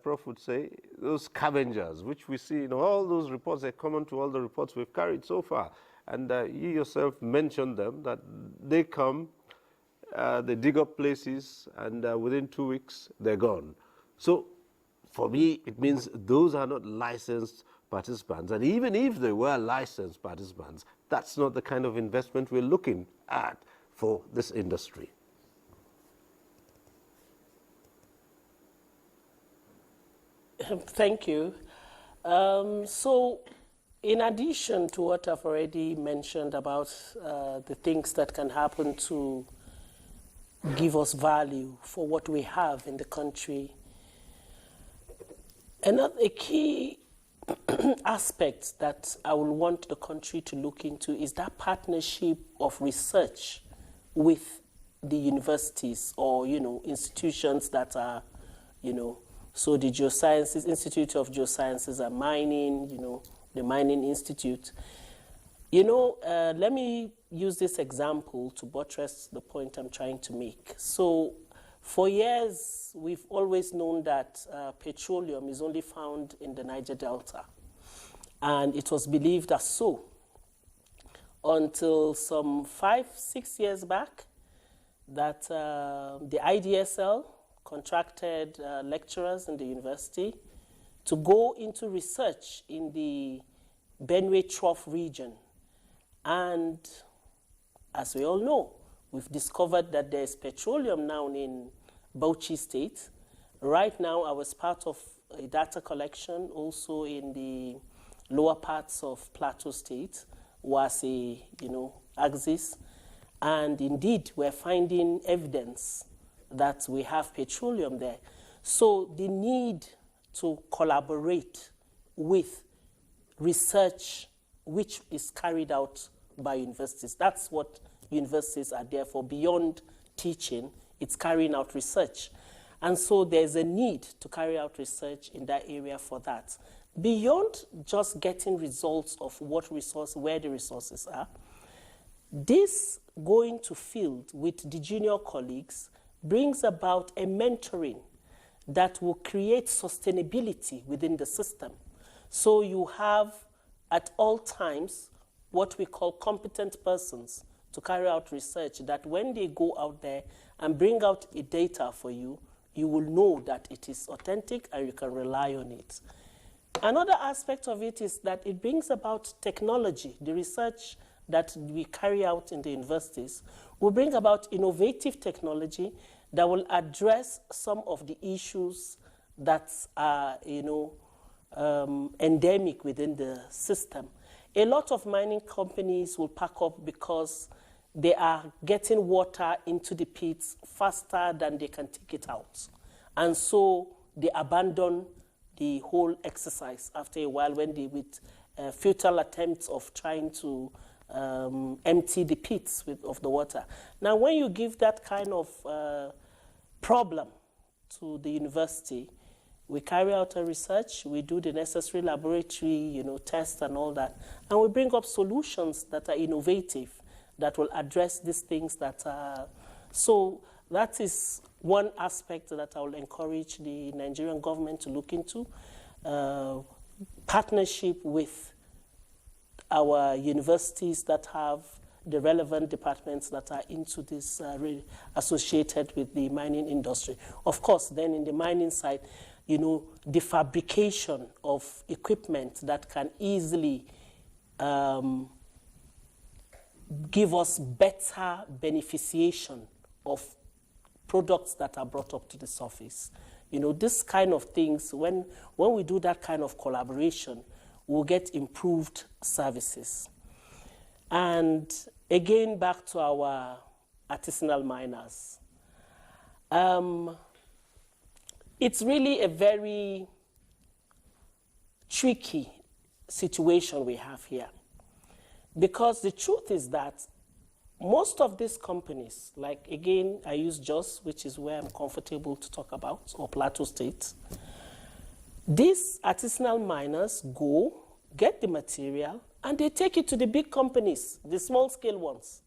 Prof would say, those scavengers, which we see in all those reports. They're common to all the reports we've carried so far. And you yourself mentioned them, that they come, they dig up places, and within 2 weeks, they're gone. So for me, it means those are not licensed participants. And even if they were licensed participants, that's not the kind of investment we're looking at for this industry. Thank you. So in addition to what I've already mentioned about the things that can happen to give us value for what we have in the country, a key aspect that I will want the country to look into is that partnership of research with the universities or, institutions that are, so the Geosciences, Institute of Geosciences and Mining, the Mining Institute. Let me use this example to buttress the point I'm trying to make. So for years, we've always known that petroleum is only found in the Niger Delta. And it was believed as so until some 5-6 years back that the IDSL contracted lecturers in the university to go into research in the Benue Trough region. And as we all know, we've discovered that there's petroleum now in Bauchi State. Right now, I was part of a data collection also in the lower parts of Plateau State, Wase, Axis. And indeed, we're finding evidence that we have petroleum there. So the need to collaborate with research which is carried out by universities. That's what universities are there for. Beyond teaching, it's carrying out research. And so there's a need to carry out research in that area for that. Beyond just getting results of where the resources are, This going to field with the junior colleagues brings about a mentoring that will create sustainability within the system. So you have at all times what we call competent persons to carry out research, that when they go out there and bring out a data for you, you will know that it is authentic and you can rely on it. Another aspect of it is that it brings about technology. The research that we carry out in the universities will bring about innovative technology that will address some of the issues that are, endemic within the system. A lot of mining companies will pack up because they are getting water into the pits faster than they can take it out. And so they abandon the whole exercise after a while when they, with futile attempts of trying to empty the pits of the water. Now, when you give that kind of problem to the university, we carry out a research, we do the necessary laboratory, tests and all that, and we bring up solutions that are innovative, that will address these things that are. So that is one aspect that I will encourage the Nigerian government to look into, partnership with our universities that have the relevant departments that are into this associated with the mining industry. Of course, then in the mining side, the fabrication of equipment that can easily give us better beneficiation of products that are brought up to the surface. This kind of things, when we do that kind of collaboration, we'll get improved services. And again, back to our artisanal miners. It's really a very tricky situation we have here, because the truth is that most of these companies, like again, I use Jos, which is where I'm comfortable to talk about, or Plateau State. These artisanal miners go, get the material, and they take it to the big companies, the small-scale ones.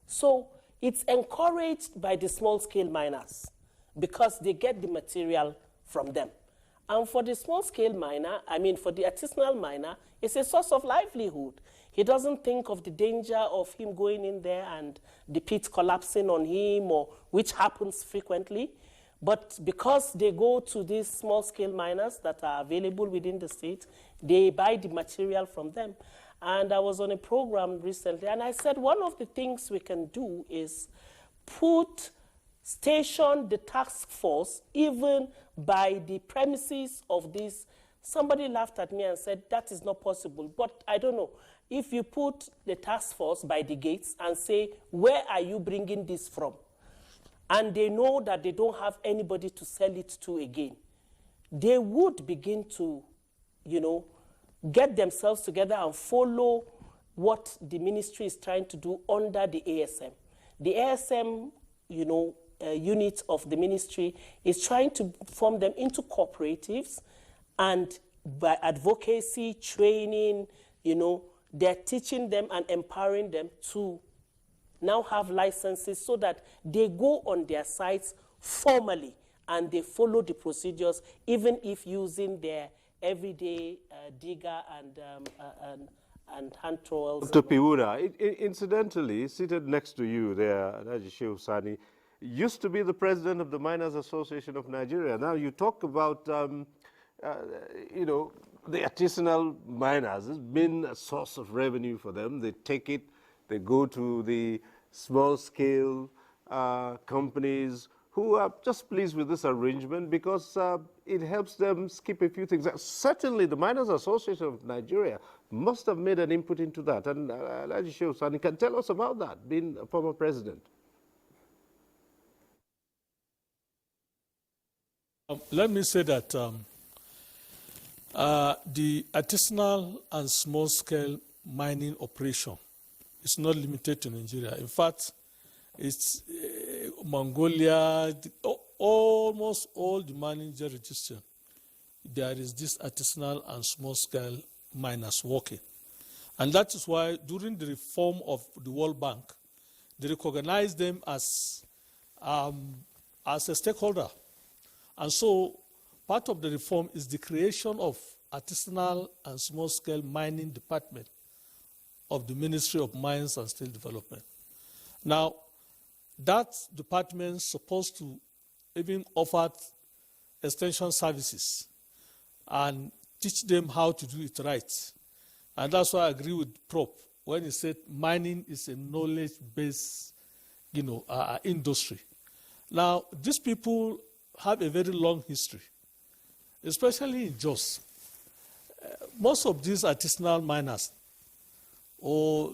So it's encouraged by the small-scale miners because they get the material from them. And for the small-scale miner, for the artisanal miner, it's a source of livelihood. He doesn't think of the danger of him going in there and the pit collapsing on him, which happens frequently. But because they go to these small-scale miners that are available within the state, they buy the material from them. And I was on a program recently, and I said one of the things we can do is station the task force even by the premises of this. Somebody laughed at me and said, that is not possible. But I don't know. If you put the task force by the gates and say, where are you bringing this from? And they know that they don't have anybody to sell it to again, they would begin to, get themselves together and follow what the ministry is trying to do under the ASM. The ASM, unit of the ministry is trying to form them into cooperatives, and by advocacy, training, they're teaching them and empowering them to now have licenses so that they go on their sites formally and they follow the procedures, even if using their everyday digger and hand trowels. Dr. Piwuna, incidentally, seated next to you there, Alhaji Shehu Sani, used to be the president of the Miners Association of Nigeria. Now you talk about, the artisanal miners. It's been a source of revenue for them. They take it, they go to the small-scale companies who are just pleased with this arrangement because it helps them skip a few things. Certainly, the Miners Association of Nigeria must have made an input into that. And Alhaji Shehu Sani can tell us about that, being a former president. Let me say that the artisanal and small-scale mining operation is not limited to Nigeria. In fact, it's Mongolia, almost all the mining jurisdictions, there is this artisanal and small-scale miners working. And that is why during the reform of the World Bank, they recognized them as a stakeholder. And so part of the reform is the creation of artisanal and small-scale mining department of the Ministry of Mines and Steel Development. Now, that department is supposed to even offer extension services and teach them how to do it right. And that's why I agree with Prof when he said mining is a knowledge-based, industry. Now, these people have a very long history, especially in Jos. Most of these artisanal miners, or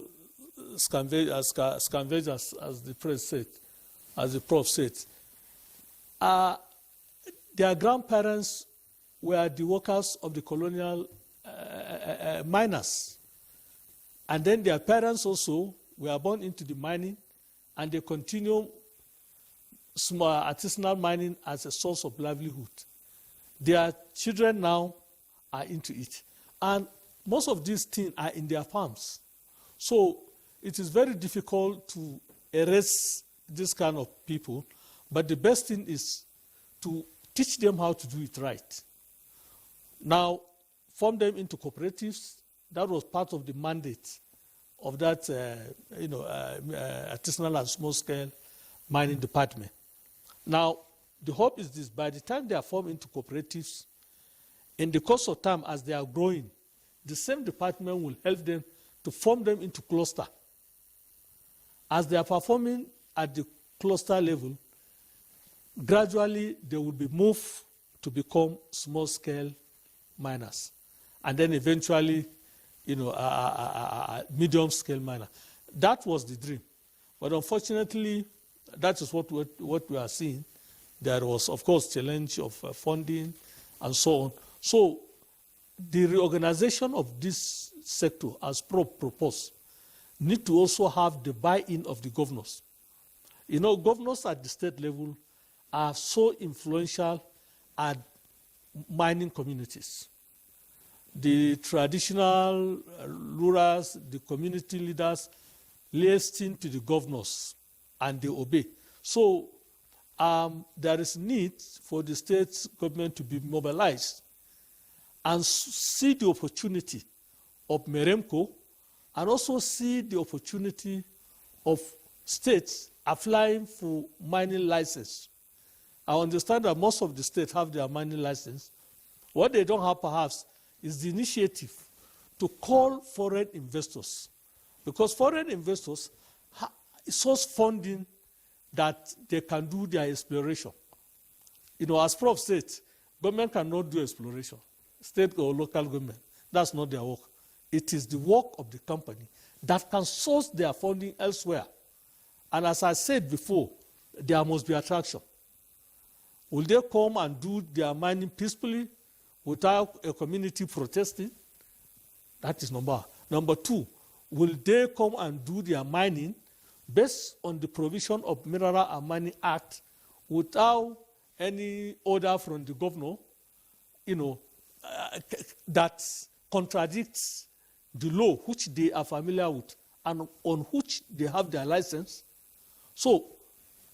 scavengers, as the Prof said, their grandparents were the workers of the colonial miners. And then their parents also were born into the mining, and they continue small artisanal mining as a source of livelihood. Their children now are into it. And most of these things are in their farms. So it is very difficult to erase this kind of people, but the best thing is to teach them how to do it right. Now, form them into cooperatives. That was part of the mandate of that artisanal and small-scale mining department. Now, the hope is this: by the time they are formed into cooperatives, in the course of time, as they are growing, the same department will help them to form them into cluster. As they are performing at the cluster level, gradually they will be moved to become small-scale miners, and then eventually, medium-scale miner. That was the dream, but unfortunately, that is what we are seeing. There was, of course, challenge of funding and so on. So the reorganization of this sector, as proposed, need to also have the buy-in of the governors. Governors at the state level are so influential at mining communities. The traditional rulers, the community leaders, listen to the governors and they obey. So there is need for the state government to be mobilized and see the opportunity of Meremco, and also see the opportunity of states applying for mining license. I understand that most of the states have their mining license. What they don't have perhaps is the initiative to call foreign investors, because foreign investors source funding that they can do their exploration. As Prof said, government cannot do exploration, state or local government. That's not their work. It is the work of the company that can source their funding elsewhere. And as I said before, there must be attraction. Will they come and do their mining peacefully without a community protesting? That is number one. Number two, will they come and do their mining based on the provision of Mineral and Mining Act without any order from the governor, that contradicts the law which they are familiar with and on which they have their license? So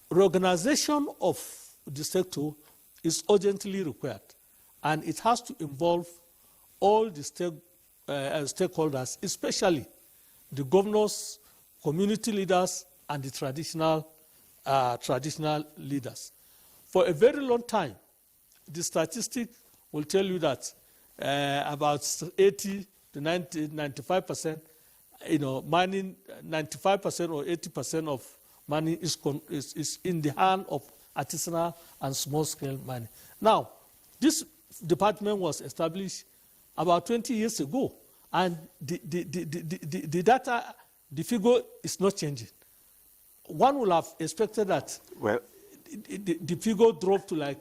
reorganization of the sector is urgently required, and it has to involve all the stakeholders, especially the governors, community leaders, and the traditional leaders. For a very long time, the statistic will tell you that about 80 to 95%, mining, 95% or 80% of mining is in the hand of artisanal and small-scale mining. Now, this department was established about 20 years ago, and the data, the figure is not changing. One would have expected that the figure dropped to like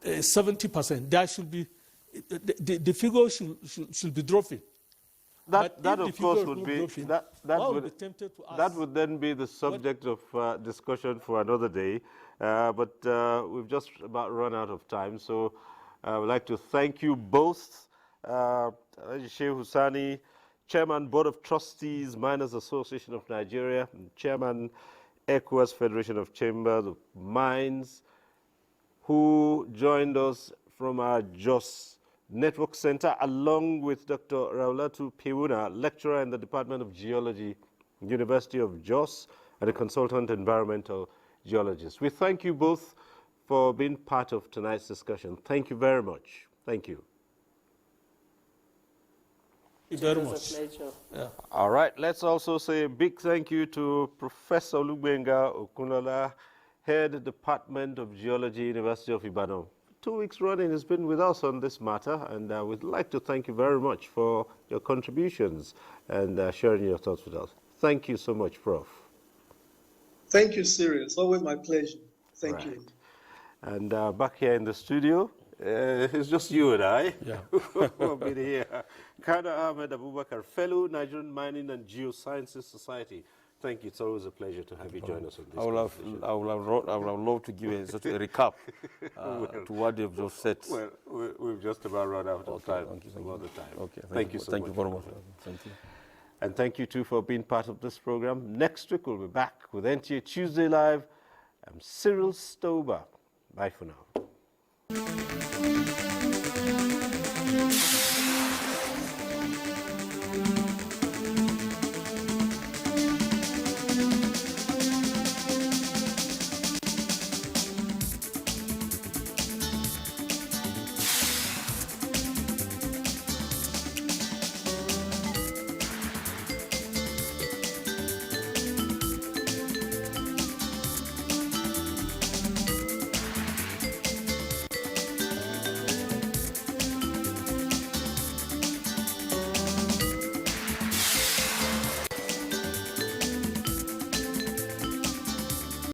70%. There should be the figure should be dropping. That of course would be that would then be the subject of discussion for another day. But we've just about run out of time, so I would like to thank you both Sheikh Husani, Chairman, Board of Trustees, Miners Association of Nigeria, and Chairman, ECOWAS Federation of Chambers of Mines, who joined us from our Jos Network Center, along with Dr. Raulatu Piwuna, lecturer in the Department of Geology, University of Jos, and a consultant environmental geologist. We thank you both for being part of tonight's discussion. Thank you very much. Thank you. Thank you very It was much. a pleasure. Yeah. All right, let's also say a big thank you to Professor Olugbenga Okunola, Head Department of Geology, University of Ibadan. 2 weeks running, has been with us on this matter, and we'd like to thank you very much for your contributions and sharing your thoughts with us. Thank you so much, Prof. Thank you, Cyril. It's always my pleasure. Thank you. And back here in the studio, it's just you and I. Yeah. who have been here. Kada Ahmed Abubakar, Fellow Nigerian Mining and Geosciences Society. Thank you. It's always a pleasure to have you join us on this. I would have loved to give such a recap to what you've just said. Well, we've just about run out of time. Okay, Thank you so much. Thank you very much. Thank you. And thank you too for being part of this program. Next week we'll be back with NTA Tuesday Live. I'm Cyril Stober. Bye for now.